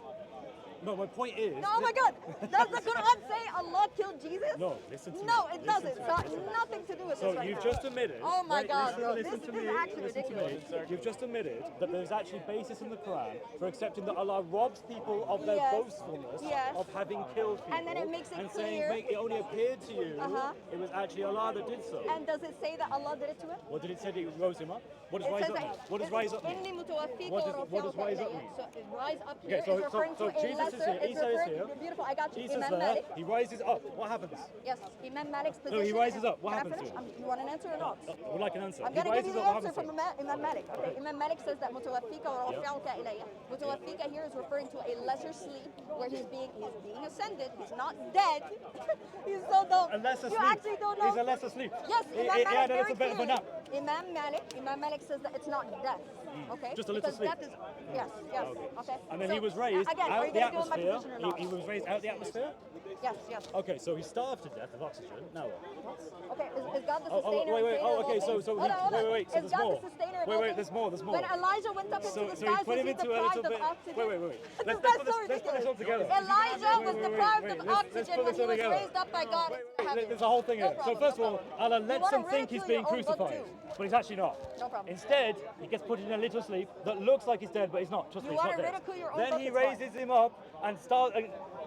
no, my point is... No, oh my God! Does the Quran say Allah killed Jesus? No, listen to me. No, it Listen doesn't. to It's me, got listen to me. nothing to do with So this right you've now. just admitted... Oh my wait, God, listen, bro. listen This to is me, actually listen to ridiculous. me. You've just admitted that there's actually basis in the Quran for accepting that Allah robs people of their Yes. boastfulness Yes. of having killed people. And then it makes it and clear- saying, it only appeared to you, Uh-huh. it was actually Allah that did so. And does it say that Allah did it to him? What did it say that he rose him up? What does It rise says up mean? that What does rise up mean? إِنِّي مُتَوَفِّيكَ What does وَرَافِعُكَ rise up إِلَيَّ. mean? So rise up here Okay, is referring so to a Jesus is here. it's Isa is referring, here. you're beautiful, I got you. Isa's Imam there. Malik. He rises up. What happens? Yes, Imam Malik's No, position. he rises up. What Can I happens finish? to him? You want an answer or not? Would like an answer. I'm He going to give rises you the up. What answer happens from to him? Imam Malik. Okay, Imam Malik says that mutawaffika wa rafi'uka ilayya. Mutawaffika here is referring to a lesser sleep where he's being ascended. He's not dead. He's so dumb. A lesser You sleep. actually don't know. He's a lesser sleep. Yes, Imam He Malik had a very little bit of a clearly. nap. Imam Malik says that it's not death. Okay? Just a little because sleep. death is yes. Okay. And then So, he was raised again, are out you the gonna go in my atmosphere. position or not? He was raised out the atmosphere. Yes. Okay, so he starved to death of oxygen. Now what? Okay, is God the Oh, sustainer? wait. and creator Oh, of all okay. So things? he, Hold on. wait. So Is there's God more. the sustainer of all Wait. things? There's more. There's more. When Elijah went up into So the he skies, put was him he into a deprived little of bit. oxygen? Wait. That's Let's so put this ridiculous. all together. Elijah was Wait, deprived wait. of Let's oxygen put when this he all was together. raised up by God into heaven. There's a whole thing No here. So problem, first of no all, problem. Allah You lets wanna him think he's ridicule being your own book crucified, too. but he's actually not. No problem. Instead, he gets put in a little sleep that looks like he's dead, but he's not. Trust You me, he's not wanna dead. ridicule your own Then book, he it's fine. raises him up and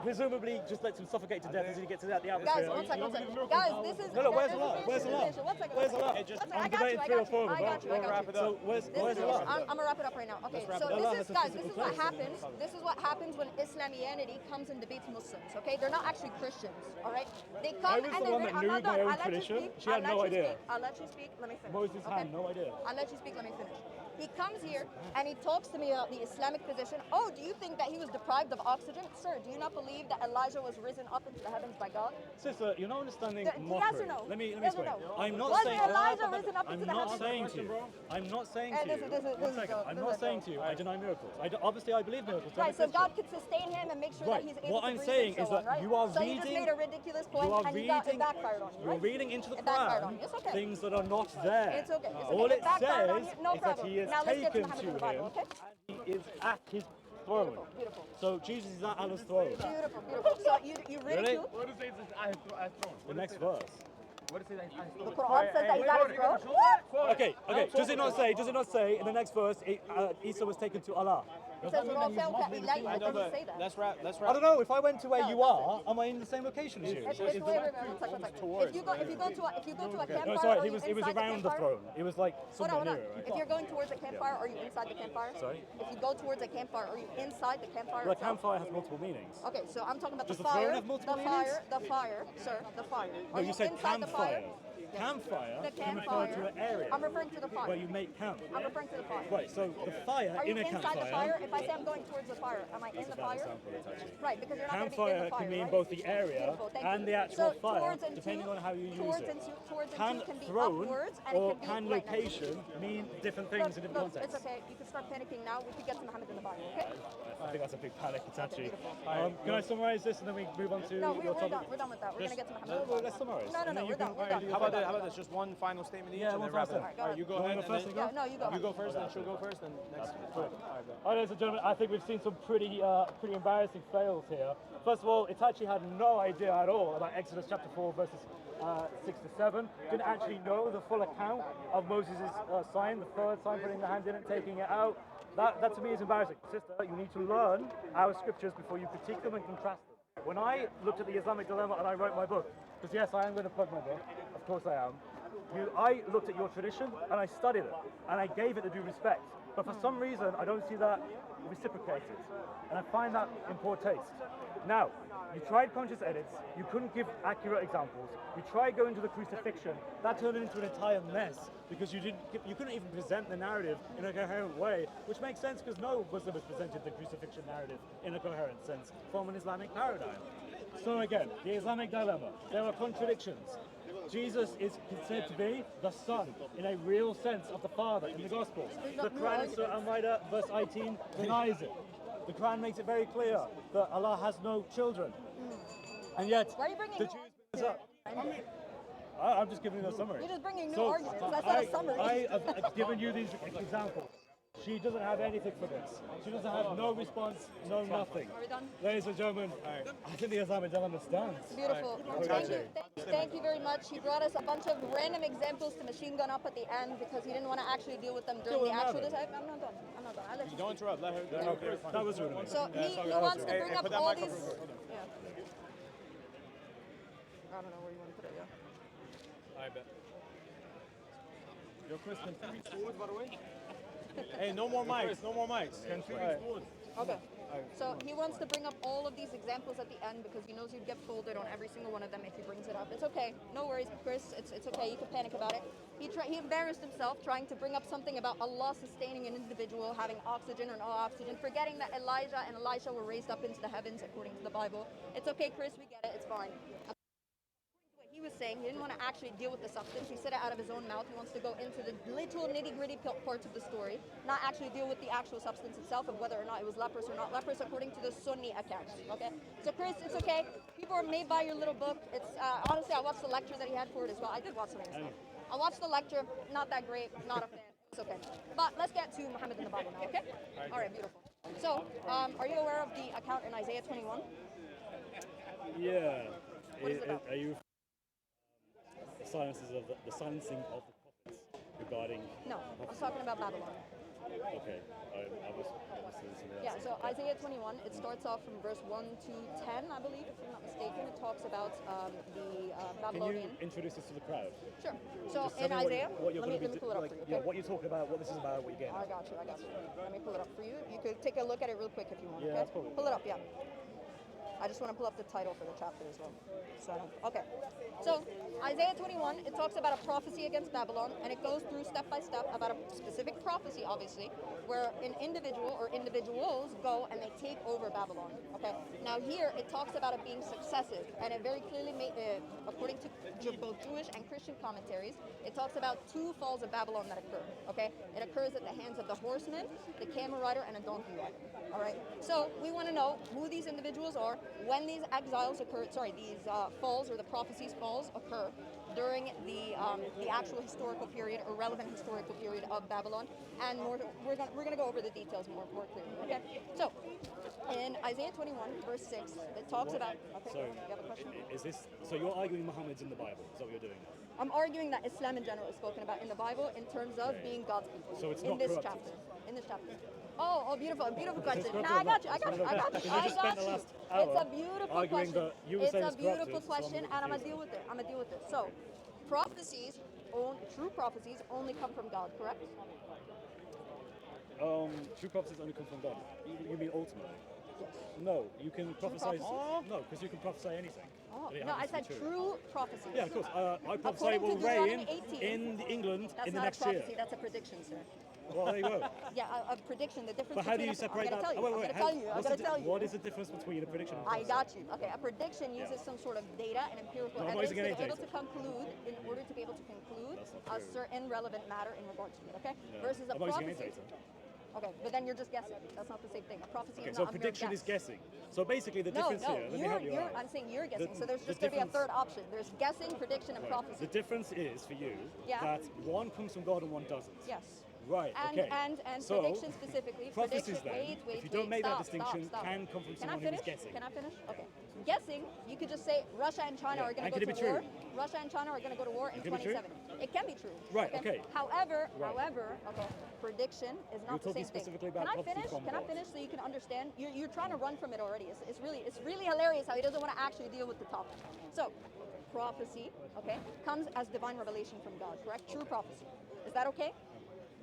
presumably just lets him suffocate to death until he gets out the atmosphere. Guys, one second. Guys, this is. No, where's there's Allah? a Where's Allah? situation. One second. Where's one Allah? second. I'm I got debating you. three or four of them. I got you. So where's Allah? I'm gonna wrap it up right now. Okay, so Allah this is has a guys, this physical is what place. happens. This is what happens when Islamianity comes and debates Muslims. Okay, they're not actually Christians. All right, they come I was and the one that I'm knew not my done. own I'll let you tradition. speak. She had I'll no let you idea. speak. I'll let you speak. Let me finish. Moses had no idea. I'll let you speak. Let me finish. He comes here and he talks to me about the Islamic position. Oh, do you think that he was deprived of oxygen? Sir, do you not believe that Elijah was risen up into the heavens by God? Sister, you're not understanding Yes mockery. or no? Let me Yes or explain. no? I'm not Was saying. Elijah risen up I'm into the not heavens? saying to you. I'm not saying Hey, to you. this is One second. dope. I'm This not is saying dope. to you. I deny miracles. Obviously, I believe miracles. I'm a Right, so Christian. God could sustain him and make sure Right. that he's able What to I'm breathe saying and is so on, that right? you are so you just reading- made a ridiculous point You are and it reading. backfired on you, You're right? reading into the It backfired on you. It's Quran okay. things that are not there. It's okay. It's okay. All it backfired on says you. No is that problem. he is Now let's get to taken Muhammad to in the Bible, him okay? and he is at his throne. Beautiful. So Jesus is at Allah's throne. Beautiful. So you ridicule. What does it say? I throne. The next verse. What does it say? The Quran says that he's at his throne. What? Okay. Does it not say in the next verse Isa was taken to Allah? It says Rafa'uka ilayya. It doesn't say that. Let's wrap. I don't know. If I went to where you are, am I in the same location as you? It's wait, one second. If you go to a campfire, No, sorry. are He you was inside around the campfire? throne. It was like Hold somewhere on. near it, right? If you're going towards a campfire, are you inside the campfire? Sorry? If you go towards a campfire, are you inside the campfire? Well, a itself? campfire has multiple meanings. Okay, so I'm talking about Does the the throne fire. have multiple The fire, sir, the fire. No, Are you said inside the fire? campfire. Campfire The can refer to campfire. an area I'm referring to the fire. where you make camp. I'm referring to the fire. Right, so the fire Are you in a inside campfire. the fire? If I say I'm going towards the fire, am I in That's the a valid fire? example, Itachii. Right, because you're not going to be in Campfire the fire, can mean right? both the area Beautiful, thank and you. the actual So fire, towards and depending to, on how you use towards it. And to, towards Can and to can be throne upwards, and or it can be can right next to you. location mean different things in different Look, contexts? it's okay. You can start panicking now. We could get to Muhammad in the Bible, okay? I think that's a big panic, Itachii. beautiful. Can I summarize this and then we move on to No, your we're topic? done. We're done with that. We're going to get to Muhammad. No, well, let's summarize. No, And then we're you done. can We're done. do your How about topic. that? How about this? Just one final statement each, Yeah, and one then wrap it final up. statement. All right, You go You ahead. want to go and first, then- you Yeah, no, you go. You go first, then she'll go first, then next. All right, ladies and gentlemen, I think we've seen some pretty embarrassing fails here. First of all, Itachii had no idea at all about Exodus chapter 4 verses 6 to 7. Didn't actually know the full account of Moses' sign, the third sign, putting the hand in it, taking it out. That to me is embarrassing. Sister, you need to learn our scriptures before you critique them and contrast them. When I looked at the Islamic dilemma and I wrote my book, because yes, I am going to plug my book, of course I am. I looked at your tradition and I studied it and I gave it the due respect. But for some reason, I don't see that reciprocated. And I find that in poor taste. Now, you tried conscious edits, you couldn't give accurate examples, you tried going to the crucifixion, that turned it into an entire mess because you couldn't even present the narrative in a coherent way, which makes sense because no Muslim has presented the crucifixion narrative in a coherent sense from an Islamic paradigm. So again, the Islamic dilemma, there are contradictions. Jesus is said to be the Son, in a real sense, of the Father in the Gospels. The Quran in Surah Al-Ma'idah, verse 18, denies it. The Quran makes it very clear that Allah has no children. And yet, Why are you bringing the new Jews mess up. I'm just giving you a summary. You're just bringing new arguments. That's not a summary. I have given you these examples. She doesn't have anything for this. She doesn't have no response, no nothing. Are we done? Ladies and gentlemen, I think the Islamic dilemma stands. Beautiful. Thank you very much. He brought us a bunch of random examples to machine gun up at the end because he didn't want to actually deal with them during the actual. I'm not done. I'll let you. Don't interrupt. Let her. Okay, that was rude of me. So he wants to bring up put that all mic up these. real quick. Yeah. I don't know where you want to put it. Yeah. I bet. Yo, Chris, can 3 swords, by the way? Hey, no more mics. No more mics. Can 3 swords? Okay. So he wants to bring up all of these examples at the end because he knows you'd get folded on every single one of them if he brings it up. It's okay. No worries, Chris. It's okay. You can panic about it. He embarrassed himself trying to bring up something about Allah sustaining an individual having oxygen or no oxygen, forgetting that Elijah and Elisha were raised up into the heavens according to the Bible. It's okay, Chris. We get it. It's fine. He was saying he didn't want to actually deal with the substance. He said it out of his own mouth. He wants to go into the little nitty-gritty parts of the story, not actually deal with the actual substance itself of whether or not it was leprous or not leprous according to the Sunni account. Okay, so Chris, it's okay. People are made by your little book. It's honestly, I watched the lecture that he had for it as well. I did watch some of his stuff. I watched the lecture. Not that great. Not a fan. It's okay. But let's get to Muhammad in the Bible now. Okay. All right. Beautiful. So, are you aware of the account in Isaiah 21? Yeah. What is it about? Are you the silencing of the prophets regarding? No, I was talking about Babylon. Okay, I was listening to that. Yeah, so Isaiah 21, it starts off from verse 1 to 10, I believe, if I'm not mistaken. It talks about the Babylonian. Can you introduce us to the crowd? Sure. So Just tell in me Isaiah, what you're let going me to be pull it up like, for you. yeah, Okay? what you're talking about, what this is about, what you're getting I at. got you. Let me pull it up for you. You could take a look at it real quick if you want. Yeah, Okay? that's probably Pull it up, yeah. I just want to pull up the title for the chapter as well. Okay. So Isaiah 21, it talks about a prophecy against Babylon, and it goes through step by step about a specific prophecy, obviously, where an individual or individuals go and they take over Babylon. Okay. Now here it talks about it being successive, and it very clearly made, according to both Jewish and Christian commentaries, it talks about two falls of Babylon that occur. Okay. It occurs at the hands of the horseman, the camel rider, and a donkey rider. All right. So we want to know who these individuals are, when these exiles occur. These falls or the prophecies falls occur during the actual historical period or relevant historical period of Babylon, and we're gonna go over the details more clearly. Okay. So in Isaiah 21 verse 6, it talks about. Okay. So, you have a question? is this? So you're arguing Muhammad's in the Bible? Is that what you're doing? I'm arguing that Islam in general is spoken about in the Bible in terms of being God's people. So it's in not this corrupted? chapter. In this chapter. Oh, beautiful question. corrupted Nah, I or got not? you. I got Because you. you just spent the last It's hour a beautiful arguing question. that you were saying It's a it's beautiful corrupted, so I'm question, and I'm gonna confused. deal with it. So, prophecies, true prophecies, only come from God. Correct? True prophecies only come from God. You mean ultimately? Yes. No, you can prophesy. prophecies? No, because you can prophesy anything. Oh, that it no, I happens to said be true prophecies. Yeah, of course. I prophesy According to will rain Deuteronomy 18, in England That's in the not next a prophecy. year. That's a prediction, sir. Well, there you go. Yeah, a prediction. The difference. But how do between you separate I'm that? gonna tell you. Oh, I'm wait, gonna tell you. I'm what's gonna the tell you. What is the difference between a prediction and a I prophecy? got you. Okay, a prediction uses some sort of data and empirical No, I'm not evidence using to be any able to data. conclude, in order to be able to conclude That's not a true. certain relevant matter in regards to it. Okay, No, versus a I'm not using any prophecy. data. Okay, but then you're just guessing. That's not the same thing. A prophecy Okay, is so not a mere prediction guess. is guessing. So basically, the difference here. Let me help you out. I'm saying you're guessing. So there's the just going to be a difference- third option. There's guessing, prediction, and Right. prophecy. The difference is for you Yeah. that one comes from God and one doesn't. Yes. Right. And okay. and so, prediction specifically. prophecies prediction, then, wait, if you don't make stop, that distinction, stop. can come from Can I someone who finish? is guessing. Can I finish? Okay. Guessing, you could just say Russia and China Yeah, are going and to could go it to be war. true? Russia and China are going to go to war in It can be true? 27. It can be true. Right, okay. However, Right. okay, prediction is You're not the talking same thing. specifically about Can I prophecy finish? from Can I God. finish so you can understand? You're trying to run from it already. It's really hilarious how he doesn't want to actually deal with the topic. So, prophecy, okay, comes as divine revelation from God. Correct? True prophecy. Is that okay?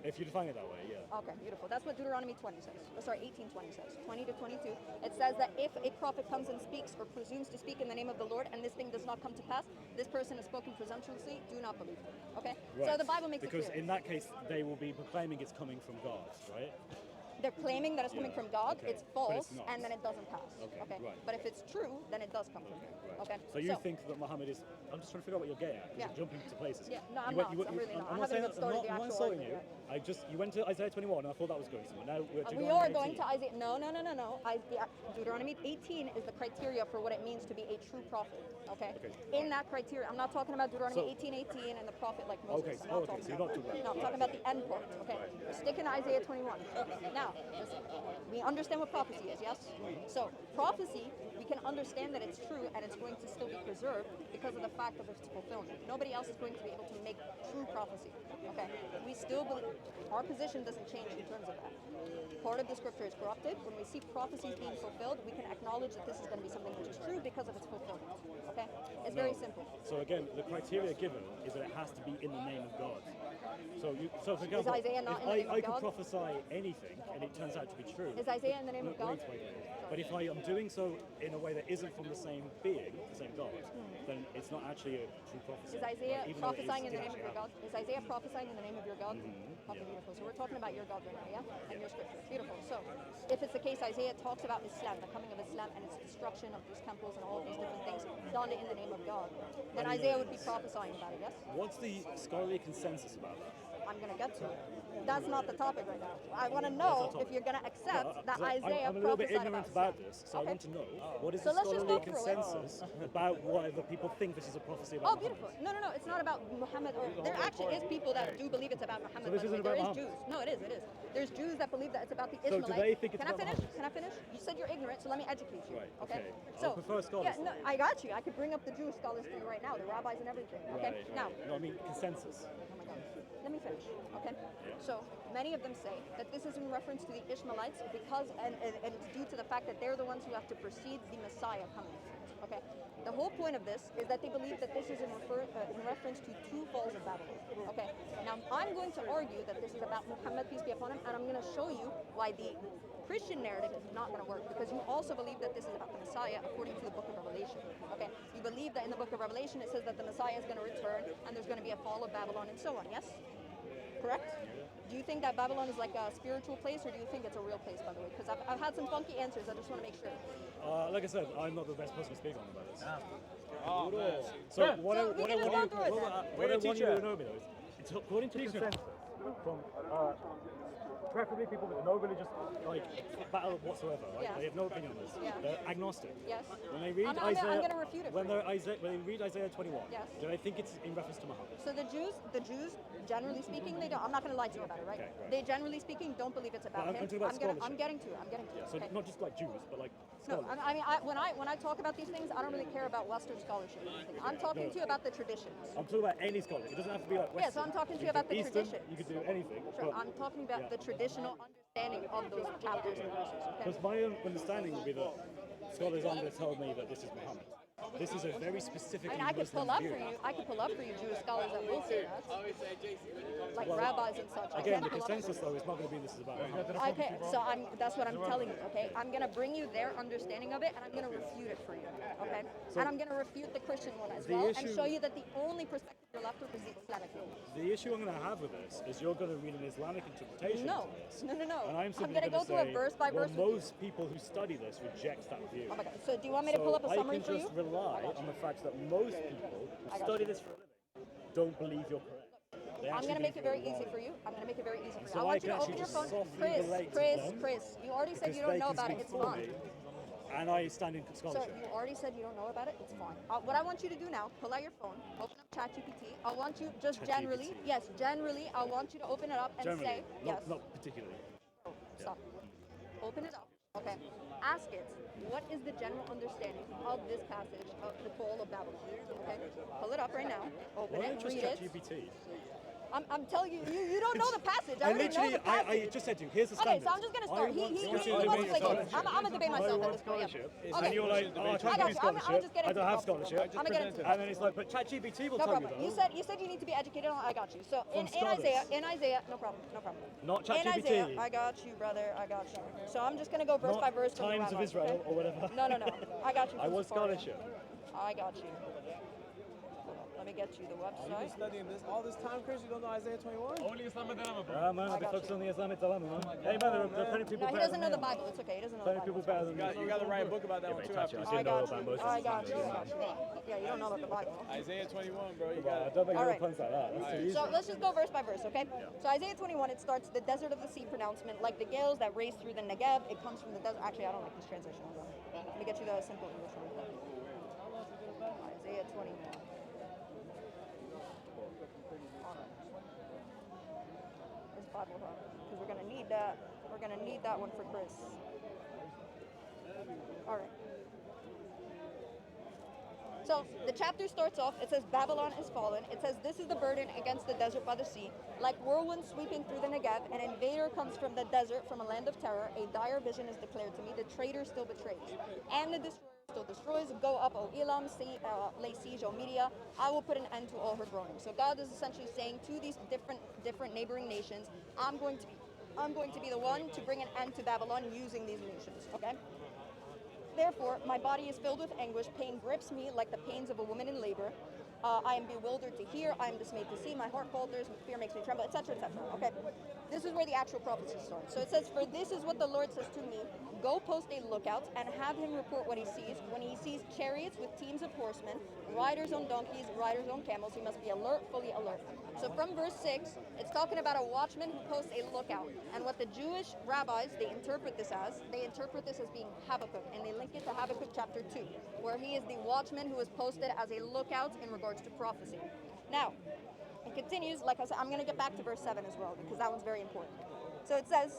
If you define it that way, yeah. Okay, beautiful. That's what Deuteronomy 20 says. Oh, sorry, 18:20 says. 20 to 22. It says that if a prophet comes and speaks or presumes to speak in the name of the Lord, and this thing does not come to pass, this person has spoken presumptuously. Do not believe him. Okay. So Right. the Bible makes because it clear. in that case, they will be proclaiming it's coming from God, right? They're claiming that it's coming Yeah, from God. okay, It's but false, it's not. and then it doesn't pass. Okay, right. But if it's true, then it does come from Him. Right. Okay. So you think that Muhammad is? I'm just trying to figure out what you're getting at. 'Cause Yeah. You're jumping to places. Yeah, no, I'm You went- not. you went- I'm really not. I I'm haven't saying even that- started the I'm not actual insulting you. argument You went to Isaiah 21, and I thought that was going somewhere. Now we're at We Deuteronomy are going 18. to Isaiah. No. Deuteronomy 18 is the criteria for what it means to be a true prophet. Okay. In that criteria, I'm not talking about Deuteronomy So- 18:18 and the prophet like Moses. Okay, I'm so- not okay, talking so you're about not talking that. about No, I'm talking about the end part. Okay. We're sticking to Isaiah 21. Now, listen. We understand what prophecy is, yes? So prophecy, we can understand that it's true and it's going to still be preserved because of the fact of its fulfillment. Nobody else is going to be able to make true prophecy. Okay. We still believe our position doesn't change in terms of that. Part of the scripture is corrupted. When we see prophecies being fulfilled, we can acknowledge that this is going to be something which is true because of its fulfillment. Okay? It's very No. simple. So again, the criteria given is that it has to be in the name of God. So for example, Isaiah not in the name of I could God? prophesy anything and it turns out to be true. Is Isaiah in the name of God? Wait. But if I am doing so in a way that isn't from the same being, the same God, then it's not actually a true prophecy. Is Isaiah even though it prophesying in the did name of actually your God? happen. Is Isaiah prophesying in the name of your God? Okay, yeah. beautiful. So we're talking about your God right now, yeah? And your scriptures. Beautiful. So if it's the case, Isaiah talks about Islam, the coming of Islam, and its destruction of these temples and all of these different things done in the name of God. Then Isaiah would be prophesying about it, yes? What's the scholarly consensus about that? I'm going to get to it. That's not the topic right now. I want to know if you're going to accept that Isaiah I'm a little bit prophesied ignorant about about Islam. this, so I Okay. want to know what is So the let's just scholarly go through it. consensus about whether people think this is a prophecy Oh, about beautiful. Muhammad. No. It's not about Muhammad. Or there actually is people that do believe it's about Muhammad. So this by the way. isn't about There is Muhammad? Jews. No, it is. There's Jews that believe that it's about the So do Ishmaelites. they think it's Can I about finish? Muhammad? Can I finish? You said you're ignorant, so let me educate you. Right, Okay. okay. So I'll prefer scholars yeah, no, then. I got you. I could bring up the Jewish scholars to you right now, the rabbis and everything. Okay. Right. Now, No, I mean consensus. oh my God. Let me finish, okay? So many of them say that this is in reference to the Ishmaelites because, and it's due to the fact that they're the ones who have to precede the Messiah coming, okay? The whole point of this is that they believe that this is in reference to two falls of Babylon, okay? Now, I'm going to argue that this is about Muhammad, peace be upon him, and I'm going to show you why the Christian narrative is not going to work because you also believe that this is about the Messiah according to the book of Revelation, okay? You believe that in the book of Revelation it says that the Messiah is going to return and there's going to be a fall of Babylon and so on, yes? Correct? Do you think that Babylon is like a spiritual place or do you think it's a real place, by the way? Because I've had some funky answers, I just want to make sure. Like I said, I'm not the best person to speak on about this. Oh, man. So what So we can just go through it then. what I want you to know, though, is it's according to consensus from preferably people with no religious battle whatsoever. Right? Yeah. They have no opinion on this. Yeah. They're agnostic. Yes. When they read I'm Isaiah, gonna refute it when for they read Isaiah 21, Yes. do they think it's in reference to Muhammad? So the Jews, generally speaking, they don't. I'm not going to lie to you about it, right? Okay, right. They generally speaking don't believe it's about I'm him. talking about I'm scholarship. getting to it. So Okay. not just like Jews, but like No, scholars. I mean, when I talk about these things, I don't really care about Western scholarship or anything. I'm talking to you about the traditions. I'm talking about any scholar. It doesn't have to be like Western. Yeah, so I'm talking to you could about do the Eastern, traditions. You could do anything. Sure, but- I'm talking about the traditional understanding of those chapters and verses. Okay. Because my understanding would be that scholars aren't going to tell me that this is Muhammad. This is a very specific I mean, I could Muslim pull up view. for you. I could pull up for you Jewish scholars that will say that, like rabbis and such. I Again, can't the pull up- consensus though is not going to be this is about Muhammad. Okay, so that's what I'm telling you, okay? I'm going to bring you their understanding of it, and I'm going to refute it for you, okay? And I'm going to refute the Christian one as the well, and issue- show you that the only perspective you're left with is the Islamic one. The issue I'm going to have with this is you're going to read an Islamic interpretation No, of this. no. And I'm simply going to go say, through a verse by verse well, with you. most people who study this reject that view. Oh my God. So do you want me to pull up a summary for I you? can just rely on the fact that most people who study this for a living don't believe you're correct. They I'm actually going to make it very believe easy you're for you. I'm going to make it very easy for you. So I I want you can to open actually your just phone. softly relate to them Chris, you already said because you don't they know can about it. speak It's for fine. me, and I stand in So scholarship. you already said you don't know about it. It's fine. What I want you to do now, pull out your phone, open up ChatGPT. I want you just generally, ChatGPT. yes, generally, I want you to open it up and Generally, say, yes. not particularly. Stop. Open it up. Okay. Ask it, what is the general understanding of this passage of the fall of Babylon? Okay. Pull it up right now. Open Why it. not just Read it. ChatGPT? I'm telling you, you don't know the passage. I I already know literally, the passage. I just said to you, here's the Okay, standard. so I'm just gonna start. I He want wants to to debate play games. scholarship. I'm gonna debate myself I at want this point. Yeah. scholarship. Okay. And you're like, oh, I I can't got do you. scholarship. I'll just get I into don't it. have scholarship. I'm gonna get into it. And then it's like, but ChatGPT will No tell problem. you though. You said you need to be educated on. I got you. So in scholars. Isaiah, no problem. Not In ChatGPT. Isaiah, I got you, brother. I got you. So I'm just gonna go verse Not by verse from the Times of rabbis, Israel okay? or whatever. No. I got you. I from want Sephora. scholarship. I got you. Hold on, let me get you the You've been website. studying this all this time, Chris. You don't know Isaiah 21? Only Islam dilemma, bro. Yeah, man, I've been got focused you. on the Islamic dilemma, man. Hey, man, there are plenty of people No, he better doesn't than know the me. Bible. It's okay. He doesn't know Plenty the of people Bible. better than me. You got to write a book about that one too. Itachii, After I I didn't know got about you. most I of got this. you. Yeah, you don't know about the Bible. Isaiah 21, bro. You Well, got I it. don't make All no right. puns like that. That's too easy. So let's just go verse by verse, okay? So Isaiah 21, it starts the desert of the sea pronouncement, like the gales that race through the Negev. It comes from the desert. Actually, I don't like this translation. Hold on. Let me get you the simple English one. Isaiah 21. It's Bible, huh? Because we're gonna need that. We're gonna need that one for Chris. All right. So the chapter starts off, it says Babylon is fallen. It says this is the burden against the desert by the sea. Like whirlwind sweeping through the Negev, an invader comes from the desert, from a land of terror. A dire vision is declared to me. The traitor still betrays. And the destroyer still destroys. Go up, O Elam, lay siege, O Media. I will put an end to all her groaning. So God is essentially saying to these different neighboring nations, I'm going to be the one to bring an end to Babylon using these nations. Okay. Therefore, my body is filled with anguish. Pain grips me like the pains of a woman in labor. I am bewildered to hear. I am dismayed to see. My heart falters. Fear makes me tremble, etc., etc. Okay, this is where the actual prophecy starts. So it says, "For this is what the Lord says to me: Go post a lookout and have him report what he sees. When he sees chariots with teams of horsemen, riders on donkeys, riders on camels, he must be alert, fully alert." So from verse 6, it's talking about a watchman who posts a lookout. And what the Jewish rabbis, they interpret this as being Habakkuk, and they link it to Habakkuk chapter 2, where he is the watchman who is posted as a lookout in regards to prophecy. Now, it continues, like I said, I'm going to get back to verse 7 as well, because that one's very important. So it says,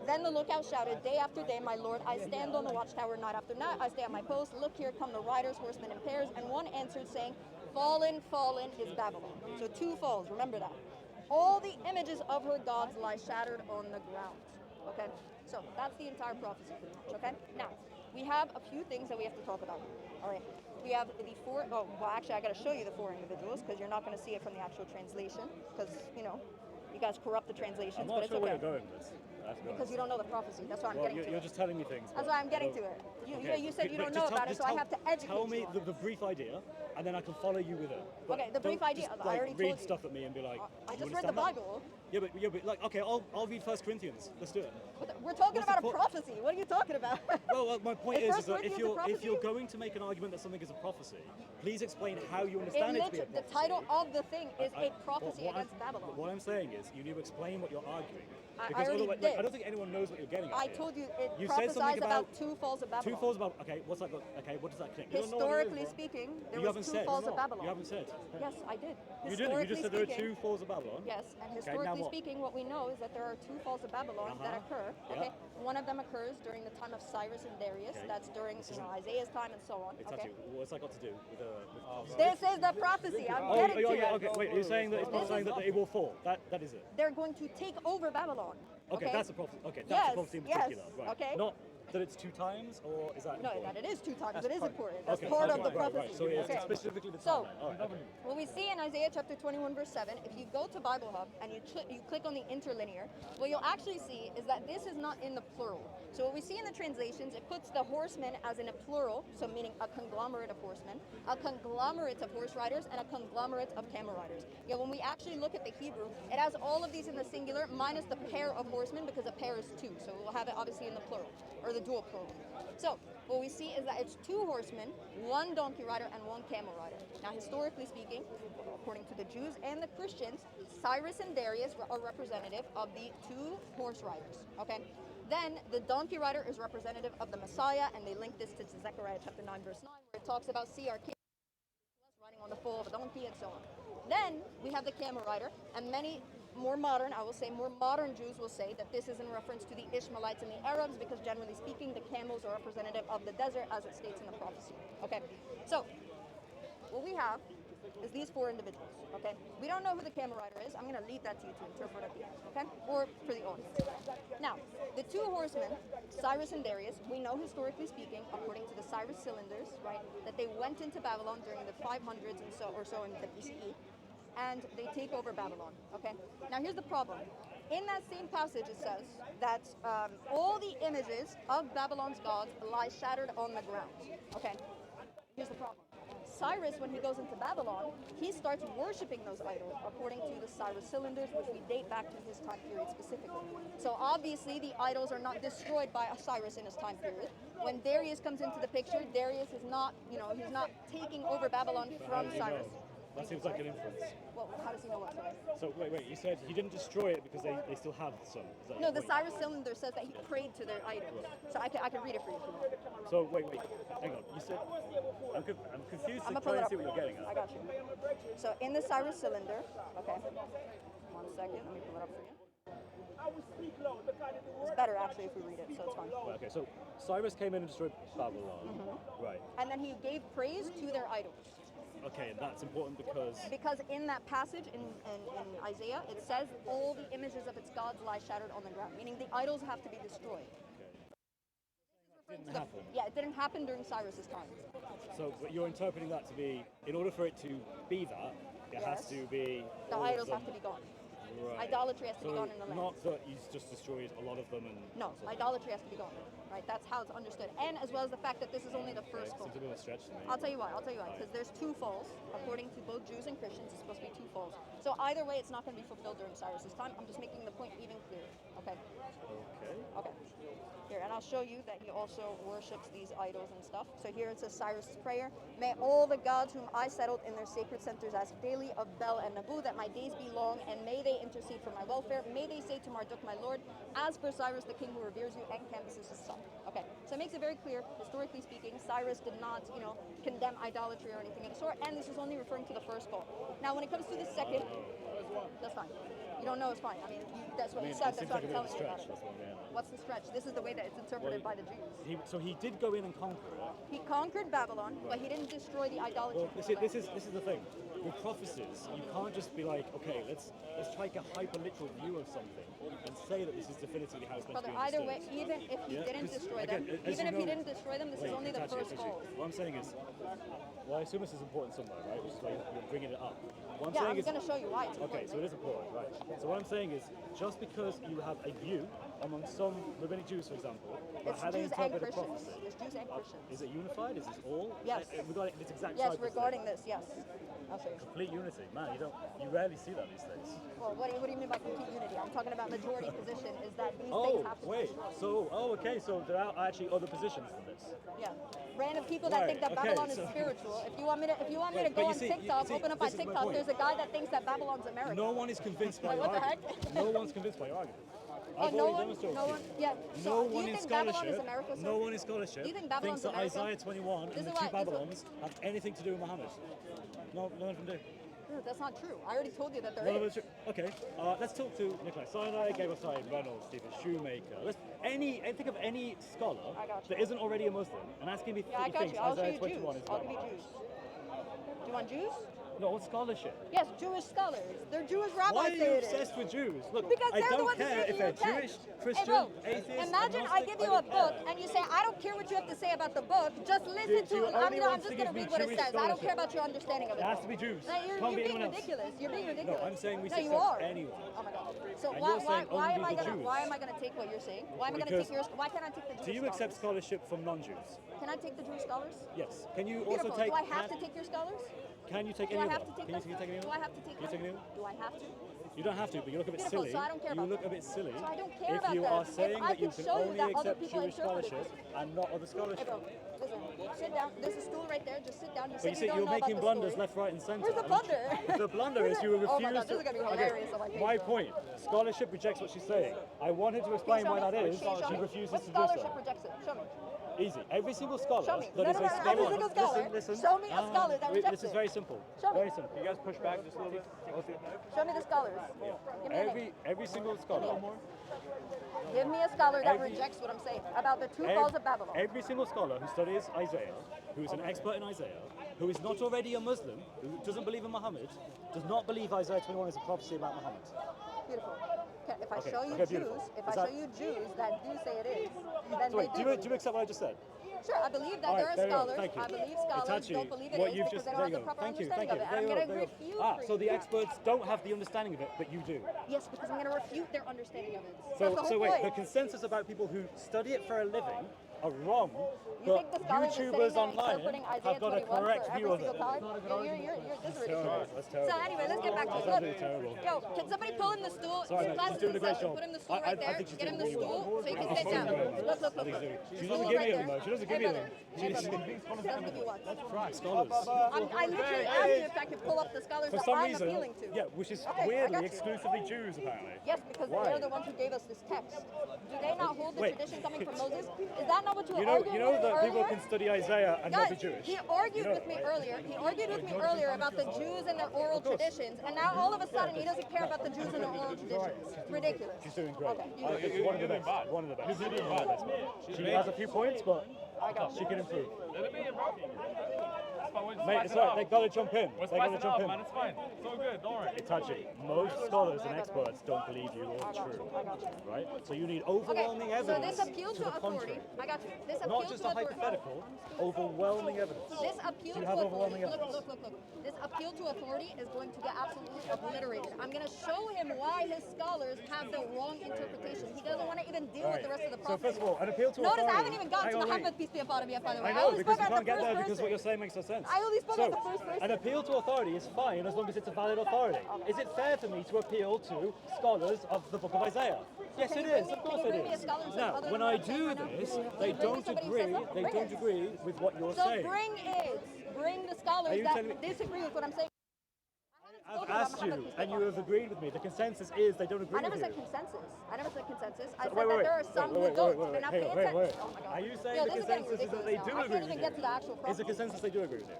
then the lookout shouted, "Day after day, my lord, I stand on the watchtower night after night. I stay at my post. Look, here come the riders, horsemen in pairs." And one answered, saying, "Fallen, fallen is Babylon." So 2 falls, remember that. "All the images of her gods lie shattered on the ground." Okay, so that's the entire prophecy pretty much. Okay, now we have a few things that we have to talk about. All right, we have the 4. Oh, well, actually, I got to show you the 4 individuals because you're not going to see it from the actual translation because you guys corrupt the translations. I'm but not it's sure where okay. you're going with this. Because you don't know the prophecy. That's why I'm getting to You're it. just telling me things. That's why I'm getting to it. You said you don't know about it, so I have to educate Tell me you on the brief idea, and then I can follow you with it. But Okay, the brief don't idea, just, I already read told you. stuff at me and be like, I "You just read the understand that?" Bible. Yeah, but like, okay, I'll read 1 Corinthians. Let's do it. But we're talking What's the about a point? prophecy. What are you talking about? Well, my point Is is First that if Corinthians a prophecy? you're going to make an argument that something is a prophecy, please explain how you understand it to be a The prophecy. title of the thing is a prophecy what against Babylon. What I'm saying is, you need to explain what you're arguing. I Because already otherwise, did. I don't think anyone knows what you're getting at. I here. told you it You said prophesies something about 2 falls of Babylon. 2 falls about. Okay, what's that? Okay, what does that connect? Historically speaking, there You was haven't 2 said. falls of Babylon. You haven't said. Yes, I did. You didn't. You just said there are Historically 2 falls of Babylon. Yes, and now historically what? speaking, what we know is that there are 2 falls of Babylon that occur. Yeah. Okay, one of them occurs during the time of Cyrus and Darius. Okay. That's during Isaiah's time and so on. Okay, What's that got to do with this is the prophecy. I'm Oh, getting to yeah, it. okay. Wait, you're saying that it's not saying that it will fall. That is it. They're going to take over Babylon. Okay, that's a prophecy. Okay, that's Yes, a prophecy in yes, particular. Right. okay. Not that it's 2 times, or is that No, important? that it is 2 times. That's It is part- important. That's okay, part okay, of the right, prophecy. Right. So it's Okay. specifically the So, timeline. All right, okay. what we see in Isaiah chapter 21, verse 7, if you go to Bible Hub and you click on the interlinear, what you'll actually see is that this is not in the plural. So what we see in the translations, it puts the horsemen as in a plural, so meaning a conglomerate of horsemen, a conglomerate of horse riders, and a conglomerate of camel riders. Yeah, when we actually look at the Hebrew, it has all of these in the singular minus the pair of horsemen because a pair is 2. So we'll have it obviously in the plural, or the dual plural. So what we see is that it's 2 horsemen, 1 donkey rider, and 1 camel rider. Now, historically speaking, according to the Jews and the Christians, Cyrus and Darius are representative of the 2 horse riders. Okay. Then the donkey rider is representative of the Messiah, and they link this to Zechariah chapter 9, verse 9, where it talks about, "See our king riding on the foal of a donkey," and so on. Then we have the camel rider, and many more modern Jews will say that this is in reference to the Ishmaelites and the Arabs, because generally speaking, the camels are representative of the desert, as it states in the prophecy. Okay, so what we have is these 4 individuals. Okay, we don't know who the camel rider is. I'm going to leave that to you to interpret at the end. Okay, or for the audience. Now, the 2 horsemen, Cyrus and Darius, we know historically speaking, according to the Cyrus cylinders, right, that they went into Babylon during the 500s and so in the BCE. And they take over Babylon. Okay. Now here's the problem. In that same passage, it says that all the images of Babylon's gods lie shattered on the ground. Okay. Here's the problem. Cyrus, when he goes into Babylon, he starts worshiping those idols according to the Cyrus cylinders, which we date back to his time period specifically. So obviously, the idols are not destroyed by Cyrus in his time period. When Darius comes into the picture, Darius is not, he's not taking over Babylon from Cyrus. That seems like an inference. Well, how does he know what? Sorry? So wait, you said he didn't destroy it because they still have some. Is that No, your the point? Cyrus cylinder says that he prayed to their idols. So I can read it for you if you want. So wait, hang on. You said I'm confused I'm to gonna pull try it and up. see what you're getting at. I got you. So in the Cyrus cylinder, okay. 1 second, let me pull it up for you. It's better actually if we read it, so it's fine. Right, okay, so Cyrus came in and destroyed Babylon. Right. And then he gave praise to their idols. Okay, and that's important because Because in that passage in Isaiah, it says all the images of its gods lie shattered on the ground, meaning the idols have to be destroyed. Didn't happen. Yeah, it didn't happen during Cyrus's time. So but you're interpreting that to be, in order for it to be that, it has Yes. to be. The all of idols them. have to be gone. Right. Idolatry has to be So gone in the land. not that he's just destroyed a lot of them and. No, idolatry has to be gone. Right, that's how it's understood. And as well as the fact that this is only the first fall. Seems a bit of a stretch to me. I'll tell you why, because there's two falls. According to both Jews and Christians, it's supposed to be two falls. So either way, it's not going to be fulfilled during Cyrus's time. I'm just making the point even clearer. Okay? Okay. Okay. Here, and I'll show you that he also worships these idols and stuff. So here it says Cyrus' prayer. May all the gods whom I settled in their sacred centers ask daily of Bel and Nabu that my days be long, and may they intercede for my welfare. May they say to Marduk, my lord, as for Cyrus the king who reveres you, and Cambyses his son. Okay, so it makes it very clear, historically speaking, Cyrus did not, condemn idolatry or anything of the sort, and this is only referring to the first fall. Now, when it comes to the second, that's fine. You don't know, it's fine. I mean, that's what I mean, he said. it seems That's what like a I'm bit of a telling you about stretch. it. That's what I'm getting at. What's the stretch? This is the way that it's interpreted by the Jews. So he did go in and conquer it. He conquered Babylon, but he didn't destroy the idolatry. Well, see, this is the thing. With prophecies, you can't just be like, okay, let's try to get a hyper literal view of something and say that this is definitively how it's meant Brother, to be either way, understood. even if he Yeah, didn't 'cause destroy again, them, as even you if he know- didn't destroy them, this is only the Itachii, first Itachii. fall. What I'm saying is, well, I assume this is important somewhere, right? Which is why you're bringing it up. What I'm Yeah, saying I'm is, going to show you why it's okay, important. so it is important, right? So what I'm saying is, just because you have a view among some rabbinic Jews, for example, about It's how they Jews and interpret a Christians. prophecy, It's Jews and Christians. is it unified? Is this all? Yes. Regarding this exact Yes, Cyprus regarding thing? this, yes. I'll show you. Complete unity, man. You rarely see that these days. Well, what do you mean by complete unity? I'm talking about majority position is that these Oh, things have to wait. be destroyed. Okay. So there are actually other positions than this. Yeah. Random people that Right, think that okay, Babylon is so- spiritual. If you want me to But go you on see- TikTok, see, open up my this is my TikTok, point. there's a guy that thinks that Babylon's America. No one is convinced by Like, your what the argument. heck? No one's convinced by your argument. Oh, I've no already one, demonstrated no to one, you. yeah. No So, do one you in think Babylon is scholarship, America, sir? no one in scholarship Do you think thinks Babylon's that America? Isaiah 21 This and the is two why- this is- Babylons have anything to do with Muhammad. No, none of them do. No, that's not true. I already told you that there None of them is. do. Okay, let's talk to Nikolai Sinai, Gabriel Said, Reynolds, Stephen Shoemaker. Think of any scholar I got you. that isn't already a Muslim and asking me if Yeah, I he got thinks you. I'll show Isaiah you 21 Jews. is I'll right. give you Jews. Do you want Jews? No, what scholarship? Yes, Jewish scholars. They're Jewish rabbis. Why are you say it is. obsessed with Jews? Look, Because I they're the don't ones care making if they're your Jewish, text. Christian, Hey, bro, atheist, imagine I agnostic, give you I a don't book care. and you say, I don't care what you have to say about the book, just listen Do you to it. I'm only want just to going to give me read what it Jewish says. I don't scholarship? care about your understanding of it. It has to be Jews. No, you're Can't be being anyone else. ridiculous. You're being ridiculous. I'm saying we no, should you accept are. anyone. Oh my god. So And why, you're saying why am only I the gonna Jews. why am I gonna take what you're saying? Why am I gonna Because- take yours? Why can't I take the Jewish Do you scholars? accept scholarship from non-Jews? Can I take the Jewish scholars? Yes. Can you Beautiful. also take? Do I have to take your scholars? Can you take Do any I of have them? to take Can them? you take any of Do them? I have to take Can you take any them? of them? Do I have to? You don't have to, but you look a bit Beautiful, silly. so I don't care You about look that. a bit silly So I don't care if about you that. are If saying I that you could can show you only that other accept people Jewish interpret it. scholarship and not other Hey scholarship. bro, listen, sit down. There's a stool right there. Just sit down. You But said you see, you don't you're know about making the blunders story. left, right, and centre. Where's the blunder? The blunder is you refuse Oh my God, this is gonna be to. hilarious on my page, My bro. point. Scholarship rejects what she's saying. I wanted to explain Show why me. that is. Show She me. refuses What to do scholarship so. rejects it? Show me. Easy. Every single scholar Show me. that No, is no, a no, every scholar. single scholar. Listen. Show me a scholar that rejects This is it. very simple. Show me. Very simple. You guys push back just a little bit. Show me the scholars. Give me a name. Every single scholar. Give me a scholar that Every- rejects what I'm saying about the two falls of Babylon. Every single scholar who studies Isaiah, who is an expert in Isaiah, who is not already a Muslim, who doesn't believe in Muhammad, does not believe Isaiah 21 is a prophecy about Muhammad. Beautiful. Okay, if I Okay, show you okay, Jews, beautiful. if Is I that- show you Jews that do say it is, then So wait, they do you believe it. accept what I just said? Sure, I believe that All there right, are there you go. scholars. Thank you. I believe scholars Itachii, don't believe it what is you've because just they don't there have you the go. proper Thank you, understanding thank you. of it. There And you I'm go, going to there you go. refute Ah, for so you. the experts don't have the understanding of it, but you do. Yes, because I'm going to refute their understanding of it. So, That's the whole wait, point. the consensus about people who study it for a living are wrong, You think but the scholars are sitting YouTubers there online interpreting Isaiah have got a 21 correct for every view of single it. time? This is ridiculous. That's terrible. So anyway, let's get back to That's it. absolutely terrible. Yo, can somebody pull in the stool? Sorry, mate, Class she's doing a is in great session. job. Put him the stool I right there. think she's Get him the doing really stool well. so he I can sit think down. she's doing well. Look, look, I think look. she's doing well. She Stool doesn't give right me there. any, though. She doesn't give Hey, me brother. any. Hey, brother. She doesn't give you what? Scholars. I literally asked you if I could pull up the scholars For that some I'm reason, appealing to. yeah, which is Okay, I weirdly got you. exclusively Jews, apparently. Yes, because Why? they're the ones who gave us this text. Do they not hold the Wait. tradition coming from Moses? Is that not what you were You know arguing with that people earlier? can study Isaiah and not be Guys, Jewish. he argued You know with that, me right? earlier. He argued with me earlier about the Jews and their oral traditions, and now all of a sudden he doesn't care about the Jews and their oral traditions. Ridiculous. She's doing great. Okay, you- It's one of the best. One of the best. One of the best. She has a few points, but she can improve. Mate, it's alright. They gotta jump in. They gotta jump in. It's fine. It's all good. Don't worry. Itachii, most scholars and experts don't believe you are true, right? So you need Okay, overwhelming so evidence this appeal to to the authority, contrary. I got this appeal Not just to a hypothetical, overwhelming evidence. This appeal Do you to have authority. overwhelming evidence? Look. This appeal to authority is going to get absolutely obliterated. I'm going to show him why his scholars have the wrong interpretation. He doesn't want to even deal with the rest of the So prophecy. first of all, an appeal to Notice authority. I haven't even gotten to Hang on, Muhammad, wait. peace be upon him, yet, by the way. I know, only because spoke you at the can't get first there person. because what you're saying makes no sense. I only spoke So, at the first person. an appeal to authority is fine as long as it's a valid authority. Is it fair for me to appeal to scholars of the book of Isaiah? Yes, Can it you bring is. me- Of can course you it bring me a is. scholar Now, other when than I what I'm saying do right now? this, Can they you bring me don't somebody who agree. says so? They Bring don't it. agree with what you're So saying. bring the Are scholars you that telling me- disagree with what I'm saying. I've asked you, and you have agreed with me. The consensus is they don't agree I never with said you. consensus. I never said consensus. I So- said wait, that wait, there are some who don't. They're not paying attention. Oh my God. Are you saying Yo, the this is getting consensus is that they ridiculous do now. I agree can't with even you? get to the actual Is the problem. consensus they do agree with you?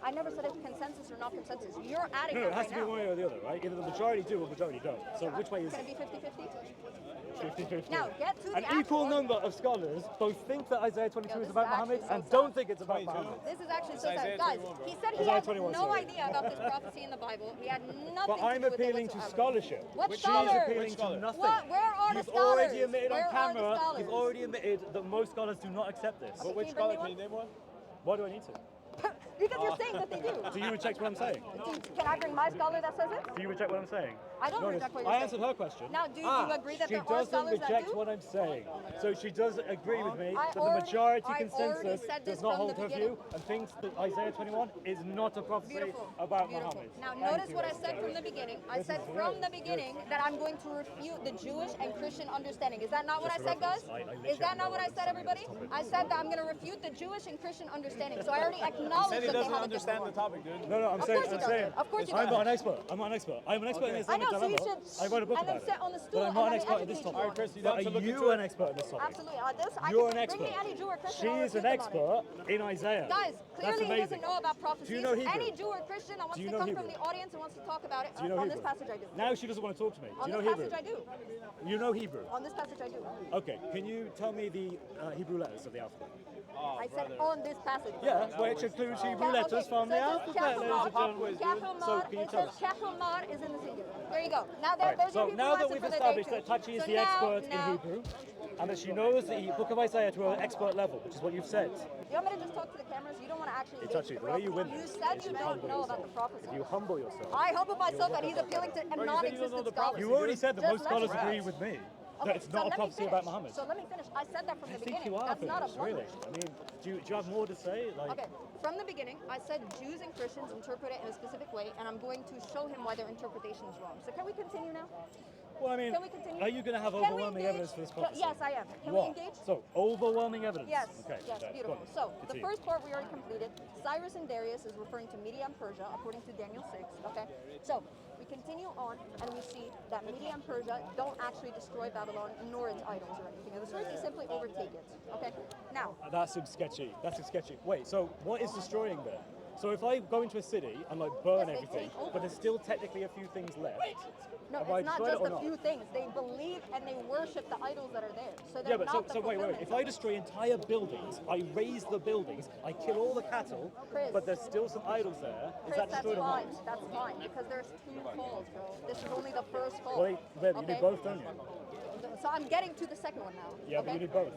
I never said it's consensus or not consensus. You're adding No, that it has right to be now. one way or the other, right? Either the majority do or the majority don't. So which way is Can it it? be 50-50? 50-50. Now, get to the An equal actual- number of scholars both think that Isaiah 22 Yo, is this about is Muhammad actually so and sad. don't think it's about Muhammad. This is actually so It's sad. Isaiah Guys, 21, bro. he said he Isaiah had 21, no sorry. idea about this prophecy in the Bible. He had nothing But I'm to do with it appealing to whatsoever. scholarship. What She's scholar? appealing Which to scholar? nothing. What? Where are the You've scholars? already admitted Where on are the camera, scholars? you've already admitted that most scholars do not accept this. Okay, But which can you bring me scholar? Can one? you name one? Why do I need to? Because you're saying that they do. Do you reject what I'm saying? Can I bring my scholar that says it? Do you reject what I'm saying? I don't Notice, reject what you're I saying. answered her question. Now, do you agree that she there are doesn't scholars that reject do? what I'm saying. So she does agree with me I that the already- majority I already consensus said this does not from hold the her beginning. view and thinks that Isaiah 21 is not a prophecy Beautiful. about Beautiful. Muhammad. Now, Thank notice you. what I said from the beginning. I This said is from the great. beginning that I'm going to refute the Jewish and Christian understanding. Is that not what I Just a said, guys? reference. I Is literally that have not no what I said, understanding of everybody? this topic. I said that I'm going to refute the Jewish and Christian understanding. So I already He acknowledge said he that they doesn't have a different understand the one. topic, dude. No, I'm Of saying, course he I'm does. saying, Of course he I'm does. not an expert. I'm not an expert. I'm an expert in I Islamic know, so you dilemma. should I wrote a book and then about sit it. on the stool But I'm and not let an me expert in this educate you topic. on Alright, Chris, it. you But down to are look you into an it? expert in this topic? Absolutely. I You're can an bring me expert. any Jew or Christian. She I want is to an refute them on it. expert in Isaiah. Guys, That's clearly he amazing. doesn't know about prophecies. Do you know Hebrew? Any Jew or Christian that wants Do you to know come Hebrew? from the audience and wants to talk about it, Do you know on this Hebrew? passage I do. Now she doesn't want to talk to me. On Do you this know Hebrew? passage I do. You know Hebrew? On this passage I do. Okay, can you tell me the Hebrew letters of the alphabet? Oh, I said brother. on this passage. Yeah, which includes Hebrew letters from the alphabet, ladies and gentlemen. So can you It tell says us? Kahumar is in the singular. There you go. Now Right, there's so your Hebrew now that lesson we've for the day established too. that Itachii is So the expert in Hebrew, and that she knows the book of Isaiah to an expert level, which is what you've said. You want me to just talk to the cameras? You don't want to actually Itachii, the way you win You this said is you you don't humble know about the yourself. prophecy. If you humble yourself. I humble myself that he's appealing to you non-existent don't know the scholars. You already said that Just most let scholars me agree finish. with me Okay, that it's so not a let me prophecy finish. about Muhammad. So let me finish. I said that from I the think beginning. you are That's not a finished, blunder. really. I mean, do you have more to say? Like, Okay, from the beginning, I said Jews and Christians interpret it in a specific way, and I'm going to show him why their interpretation is wrong. So can we continue now? well, I mean, Can we continue? are you going to have Can we overwhelming engage? evidence for this prophecy? Yes, I am. Can What? we engage? So, overwhelming evidence. Yes, Okay. yes, okay, beautiful. go on. So, the Continue. first part we already completed. Cyrus and Darius is referring to Media and Persia, according to Daniel 6, okay? So, we continue on, and we see that Media and Persia don't actually destroy Babylon, nor its idols or anything. The source, they simply overtake it, okay? Now, That seems sketchy. That seems sketchy. Wait, so what is destroying there? So if I go into a city and like burn Yes, they everything, take over. but there's still technically a few things left. no, have I it's not destroyed it just or a not? few things. They believe and they worship the idols that are there. So they're Yeah, but not so wait. fulfillment If of I it. destroy entire buildings, I raise the buildings, I kill all the cattle, Chris. but there's still some idols there. Is Chris, that that's destroyed or fine. not? That's fine because there's two falls, bro. This is only the first fall. Well, babe, you okay? need both, don't you? So I'm getting to the second one now. Yeah, okay? but you need both.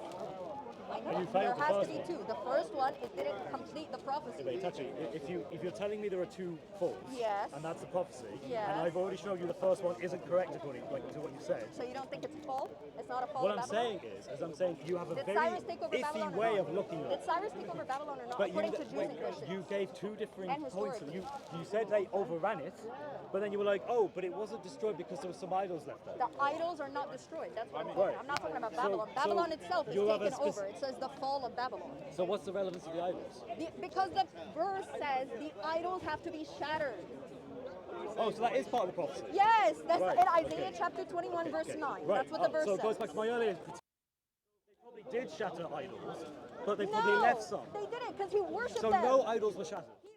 I know. and you There failed the has to first be one. two. The first one, it didn't complete the prophecy. Yeah, but Itachii, if you're telling me there are two falls, Yes. and that's the prophecy, Yes. and I've already shown you the first one isn't correct according to what you said. So you don't think it's a fall? It's not a fall What of I'm Babylon? saying is I'm saying you have a Did very Cyrus take over Babylon iffy or way not? of looking at Did it. Cyrus take over Babylon or not? But According to Jews wait, and Christians. you gave two different And points. historically. You said they overran it, but then you were like, oh, but it wasn't destroyed because there were some idols left there. The idols are not destroyed. That's what I'm talking Right. about. I'm not talking about So- Babylon. so Babylon itself is you'll have a taken over. It says the fall of Babylon. So what's the relevance of the idols? Because the verse says the idols have to be shattered. Oh, so that is part of the prophecy. Yes, that's Right, in Isaiah okay. chapter 21, verse 9. Right. That's what the verse so says. it goes back to my earlier critique. They probably did shatter idols, but they probably No, left some. they didn't because he worshipped So them. no idols were shattered. He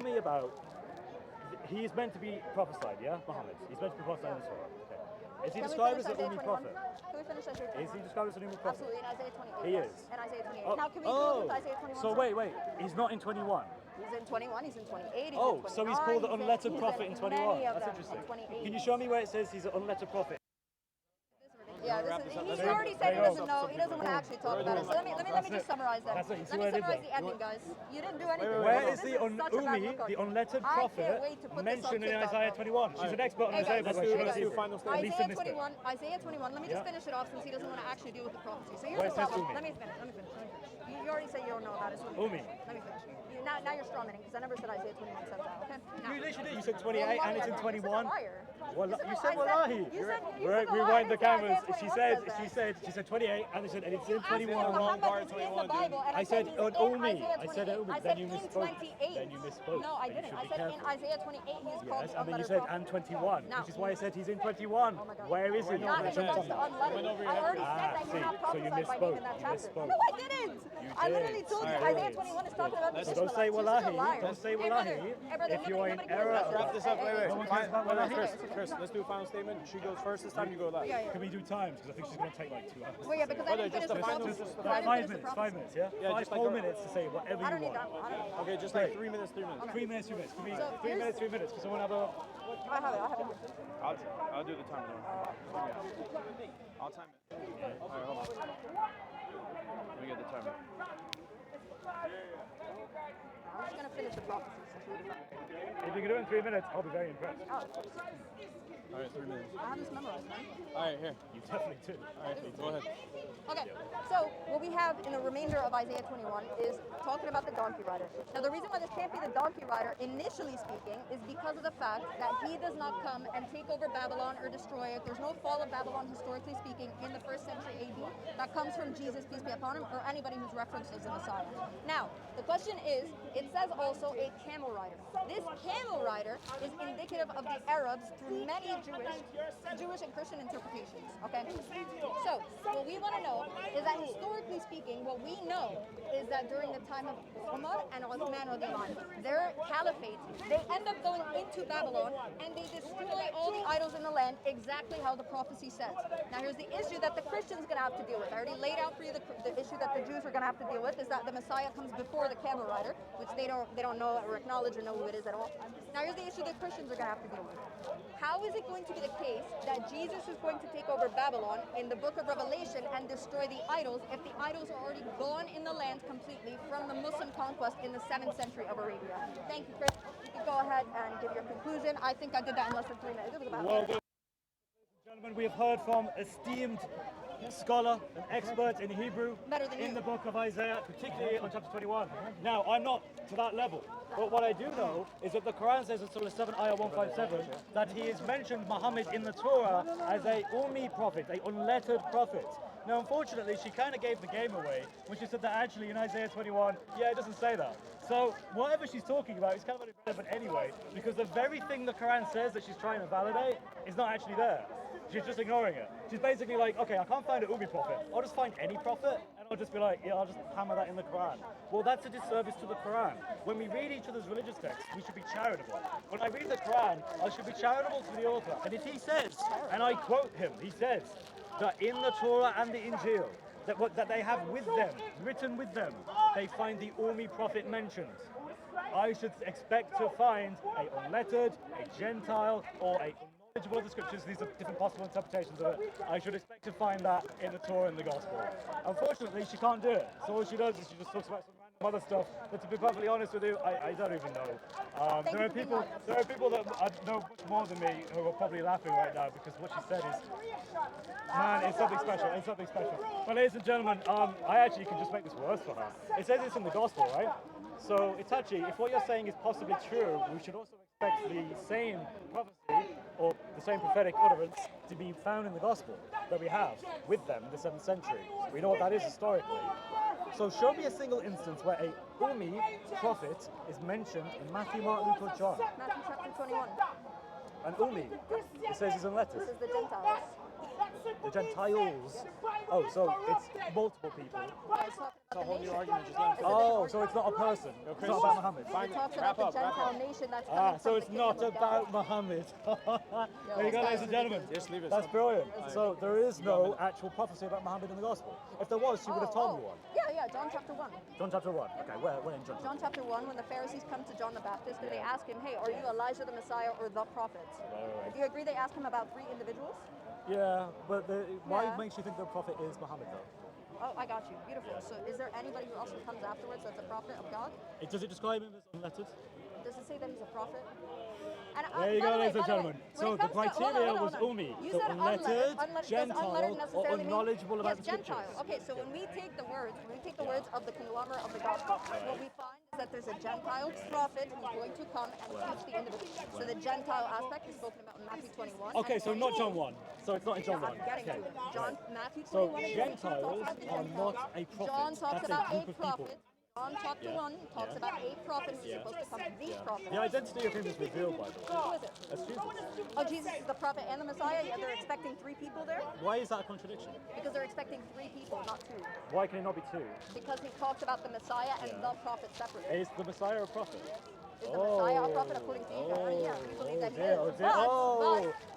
me about. He's meant to be prophesied, yeah, Muhammad. He's meant to be prophesied in the Surah. Okay. Is he Can we described finish as an Isaiah Ummi 21? prophet? Can we finish Isaiah 21? Is he described as an Ummi prophet? Absolutely, in Isaiah 28. He yes. is. In Isaiah 28. Oh, Now, can we go into Isaiah 21? So wait, he's not in 21. He's in 21, he's in 28, he's Oh, in 29. so he's called the unlettered he's prophet in 21. Many of That's them interesting. in 28. Can you show me where it says he's an unlettered prophet? Yeah, wrap this this is, up. he's Let's already wrap said he this doesn't up. know, he doesn't want to actually talk about it. So let me just summarize that. That's it. You see Let me what I did summarize there? the ending, guys. You didn't do anything. Where This is the such a bad Ummi, look on the you. unlettered I can't prophet, wait to put this on mentioned in TikTok, Isaiah bro. 21? She's an expert on Hey, Isaiah, guys, by the way. let's She do knows final Hebrew. At least in Isaiah this bit. 21, Isaiah 21, let me just Yeah. finish it off since he doesn't want to actually deal with the prophecy. So here's Where the it says problem. Ummi. Let me finish. You already say you don't know about it. So Ummi. Let me finish. Now you're strawmanning because I never said Isaiah 21 says that, okay? Now. You literally did. You said 28 and it's in 21. Well, You said wallahi. Rewind the cameras. She said 28 and it's in 21. wrong part of 21, dude. I said on Ummi. I said Ummi. Then you in misspoke. 28. Then you misspoke. No, I Then you didn't. should I be said in careful. Isaiah 28 he is called Yes, the and then you unlettered said prophet. and 21, Now. which is why I said he's in 21. Oh my God. Where is he? Not in regards to unlettered. I already said that you're not so you prophesied by name in that misspoke. You chapter. misspoke. No, I didn't. I literally did. told you Alright. Isaiah 21 is talking about the So don't say Ishmaelites. You're such a wallahi. liar. Don't say Hey, brother. wallahi. Hey, brother, If you are in nobody cares error. about Wrap this up. Hey, Wait, hey, wait. No one cares about wallahi. Chris, let's do a final statement. She goes first this time. You go last. Yeah, yeah. Can we do times? Because I think she's going to take like 2 hours. Well, yeah, because I didn't finish just the the final- prophecy. just I the didn't 5 finish the minutes, 5 prophecy. minutes, yeah? Yeah, Five just like whole a- minutes to say whatever I you don't need that. want. I don't need that. Okay, just Great. like 3 minutes. 3 minutes. 3 minutes, 3 minutes. Give me So 3 here's- minutes, 3 minutes. Because I want to have a... I have it. I'll do the timer. I'll time it. All right, hold on. Let me get the timer. I'm just gonna finish the prophecy since we did If you can do it in 3 minutes, I'll be very impressed. Oh, of course. All right, 3 minutes. I have this memorized, man. All right, here. You definitely do. All right, go ahead. Okay, so what we have in the remainder of Isaiah 21 is talking about the donkey rider. Now, the reason why this can't be the donkey rider, initially speaking, is because of the fact that he does not come and take over Babylon or destroy it. There's no fall of Babylon, historically speaking, in the 1st century AD. That comes from Jesus, peace be upon him, or anybody who's referenced as the Messiah. Now, the question is, it says also a camel rider. This camel rider is indicative of the Arabs through many Jewish and Christian interpretations, okay? So, what we want to know is that historically speaking, what we know is that during the time of Umar and Uthman radiallahu anhu, their caliphate, they end up going into Babylon and they destroy all the idols in the land exactly how the prophecy says. Now here's the issue that the Christians are going to have to deal with. I already laid out for you the issue that the Jews are going to have to deal with is that the Messiah comes before the camel rider, which they don't know or acknowledge or know who it is at all. Now here's the issue that Christians are going to have to deal with. How is it going to be the case that Jesus is going to take over Babylon in the book of Revelation and destroy the idols if the idols are already gone in the land completely from the Muslim conquest in the 7th century of Arabia? Thank you, Chris. You can go ahead and give your conclusion. I think I did that in less than 3 minutes. It was about Well done. Gentlemen, we have heard from esteemed scholar and expert in Hebrew Better than in you. the book of Isaiah, particularly on chapter 21. Now, I'm not to that level, but what I do know is that the Quran says in Surah 7, Ayah 157, that he is mentioned Muhammad in the Torah as a Ummi prophet, a unlettered prophet. Now, unfortunately, she kind of gave the game away when she said that actually in Isaiah 21, yeah, it doesn't say that. So whatever she's talking about is kind of irrelevant anyway, because the very thing the Quran says that she's trying to validate is not actually there. She's just ignoring it. She's basically like, okay, I can't find an Ummi prophet. I'll just find any prophet, and I'll just be like, yeah, I'll just hammer that in the Quran. Well, that's a disservice to the Quran. When we read each other's religious texts, we should be charitable. When I read the Quran, I should be charitable to the author. And if he says, and I quote him, he says that in the Torah and the Injil, that they have with them, written with them, they find the Ummi prophet mentioned. I should expect to find a unlettered, a Gentile, or a knowledgeable of the scriptures. These are different possible interpretations of it. I should expect to find that in the Torah and the Gospel. Unfortunately, she can't do it. So all she does is she just talks about some random other stuff. But to be perfectly honest with you, I don't even know. There are people that know much more than me who are probably laughing right now because what she said is, man, it's something special. It's something special. But ladies and gentlemen, I actually can just make this worse for her. It says it's in the Gospel, right? So Itachii, if what you're saying is possibly true, we should also expect the same prophecy or the same prophetic utterance to be found in the Gospel that we have with them in the 7th century. We know what that is historically. So show me a single instance where a Ummi prophet is mentioned in Matthew, Mark, Luke, or John. Matthew chapter 21. An Ummi, it says he's unlettered. This is the Gentiles. The Gentiles. Oh, so it's multiple people. It's talking It's a about whole the new nation. argument. Just let him Oh, so it's not a person. It's not about Muhammad. It talks Wrap about the up, wrap Gentile up. nation that's coming So from it's the not kingdom of about God. Muhammad. There you this go, guy's ladies and gentlemen. ridiculous. Just leave it. That's brilliant. So there is no actual prophecy about Muhammad in the gospel. If there was, she would have told me one. Yeah, John chapter 1. John chapter 1. Okay, where in John? John chapter 1, when the Pharisees come to John the Baptist and they ask him, hey, are you Elijah the Messiah or the prophet? Right. Do you agree they ask him about 3 individuals? Yeah, but why Yeah. makes you think the prophet is Muhammad though? Oh, I got you. Beautiful. So is there anybody who also comes afterwards that's a prophet of God? Does it describe him as unlettered? Does it say that he's a prophet? And There you by go, the way, ladies and by the way, gentlemen. when So it the comes to- criteria was hold on. ummi. You So said unlettered, does Gentile, unlettered or necessarily mean- unknowledgeable about yes, the scriptures. Gentile. Okay, so when we take the words, of the conglomerate of the gospel, what we find is that there's a Gentile prophet who's going to come and teach the individual. So the Gentile aspect is spoken about in Matthew 21. Okay, and so not John 1. So it's not in John 1. I'm getting Okay. to it. John, Matthew So 21 and 22 Gentiles talks about the are Gentiles. not a prophet. John talks That's about a group of people. prophet. John chapter 1 talks about a prophet who's supposed to come, the prophet. The identity of him is revealed, by the way. Who is it? That's Jesus. Oh, Jesus is the prophet and the Messiah, yet they're expecting 3 people there? Why is that a contradiction? Because they're expecting 3 people, not 2. Why can it not be 2? Because he talks about the Messiah and the prophet separately. Is the Messiah a prophet? Is the Messiah a prophet according to you? I mean, yeah, we believe that he is.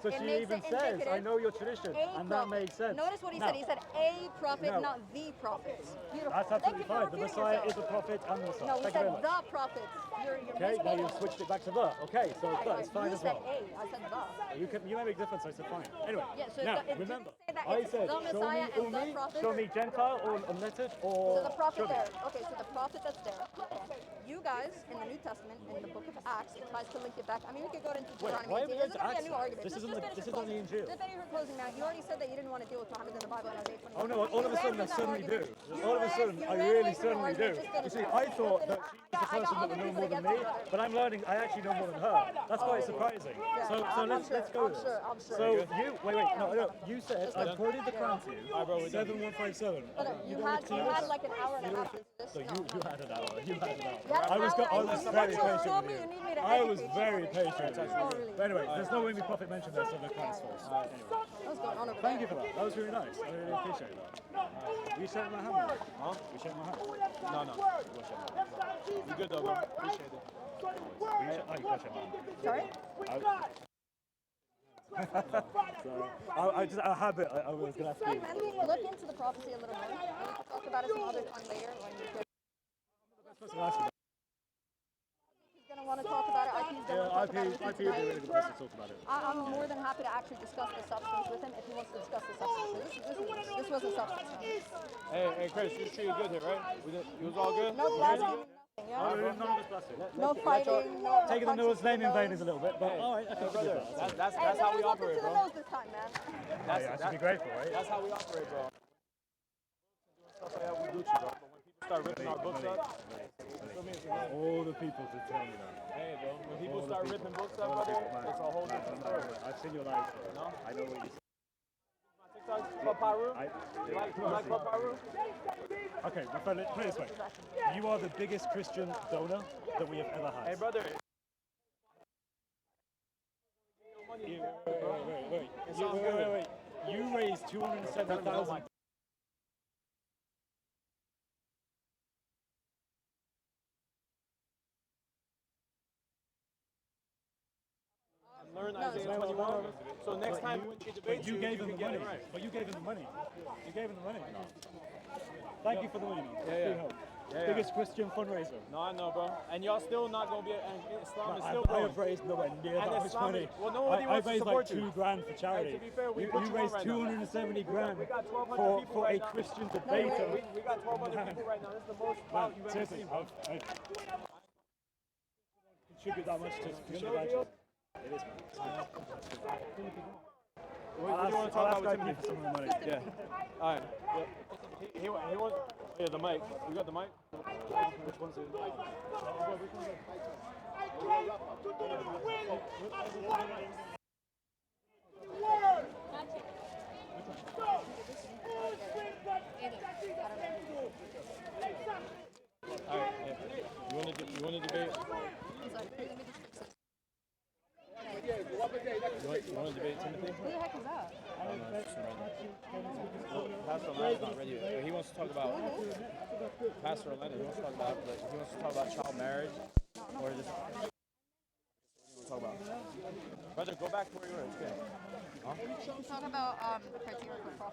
So it she makes even it says, indicative. I know your tradition, A and that prophet. makes sense. Notice what he Now, said. He said a prophet, No. not the prophet. Beautiful. That's Thank absolutely you for fine. The refuting Messiah yourself. is a prophet and the Messiah. No, he Thank you said very much. the prophet. You're Okay, now misquoting. you've switched it back to the. Okay, so it's fine You as said well. a. I said the. You made a big difference, I said fine. Anyway, Yeah, so now, do they remember, say that I it's said, the show me Messiah and the Ummi, prophet? show me Gentile or unlettered, or So the prophet show me. there. Okay, so the prophet that's there. You guys in the New Testament, in the book of Acts, it tries to link it back. I mean, we could go into Deuteronomy. why are we 18. going This is to going to be a Acts new now? argument. This Just isn't finish this your isn't the closing. Injil. Just finish your closing now. You already said that you didn't want to deal with Muhammad in the Bible in Isaiah 21. Oh no, all of a sudden I suddenly do. All of a sudden I really suddenly do. You see, I thought that she was the person that would know more than me, but I'm learning I actually know more than her. That's quite surprising. So let's go with this. I'm sure. So you wait, no, you said I quoted the Quran to you. 7157. You had like an hour and a half to do this. So No. you had an hour. You had an hour. You had an I was hour and very you patient told with me you. you need me to I was educate you. very patient. Oh, really? But anyway, there's no way we prophet mentioned that, so the Quran is false. Anyway, What's going on over thank you there? for that. That was really nice. I really appreciate that. You shake my hand. Huh? You shake my hand. No. You good though, bro? Appreciate it. Oh, you can't shake my hand. Sorry? I just a habit. I was gonna have to. Let me look into the prophecy a little more. And we can talk about it some other time later when you can. He's going to want to talk about it. IP's going to want to talk about it. IP would be a really good place to talk about it. I'm more than happy to actually discuss the substance with him if he wants to discuss the substance. This wasn't substance. Hey, Chris, you treated good here, right? You was all good? No blasphemy, nothing, yeah? None of us plastic. No fighting, no Taking the Noah's name in vain is a little bit, but Hey, alright, I can forgive brother, that. that's Hey, how we nothing operate, to the bro. nose this time, man. That should be grateful, right? That's how we operate, bro. Stuff like that, we Gucci, bro. But when people start ripping our books up, All the people to tell me that. hey, bro, when people All the start people. ripping books up, All the brother, people, man. it's a whole different story. I've seen your life. No? I know what you said. TikTok, Paparu? I, You like Paparu? okay, my friend, put it this way. You are the biggest Christian donor that we have ever had. Hey, brother. Wait. You raised 270,000. Learn Isaiah 21. So next time when she debates You gave him can the get money. it right. But you gave him the money. You gave him the money. Thank you for the money, man. Yeah. Big help. Yeah. Biggest Christian fundraiser. No, I know, bro. And y'all still not gonna be. And Islam is still I growing. have raised nowhere near And that much Islam money. is- well, nobody I wants to raised support like you. $2,000 for charity. Hey, to be fair, we you put you on raised right now. 270 grand We got 1,200 for people a right now. Christian We debater. got 1,200 people right now. This is the most clout you've ever Seriously, seen, bro. I contribute that much to Christian evangelism. It is, man. What do you want to talk about with IP Timothy? for some of the money. Yeah. All right. Yeah. He wants. Yeah, the mic. You got the mic? Which one's it? All right. Yeah. You want to debate? It's like, let me just fix this. You want to debate Timothy? Who the heck is that? I don't know. It's just random. Pastor Orlando's not ready yet. He wants to talk about Pastor Orlando. He wants to talk about child marriage, or just what do you want to talk about? Brother, go back to where you were. It's good. Huh? Talk about the criteria for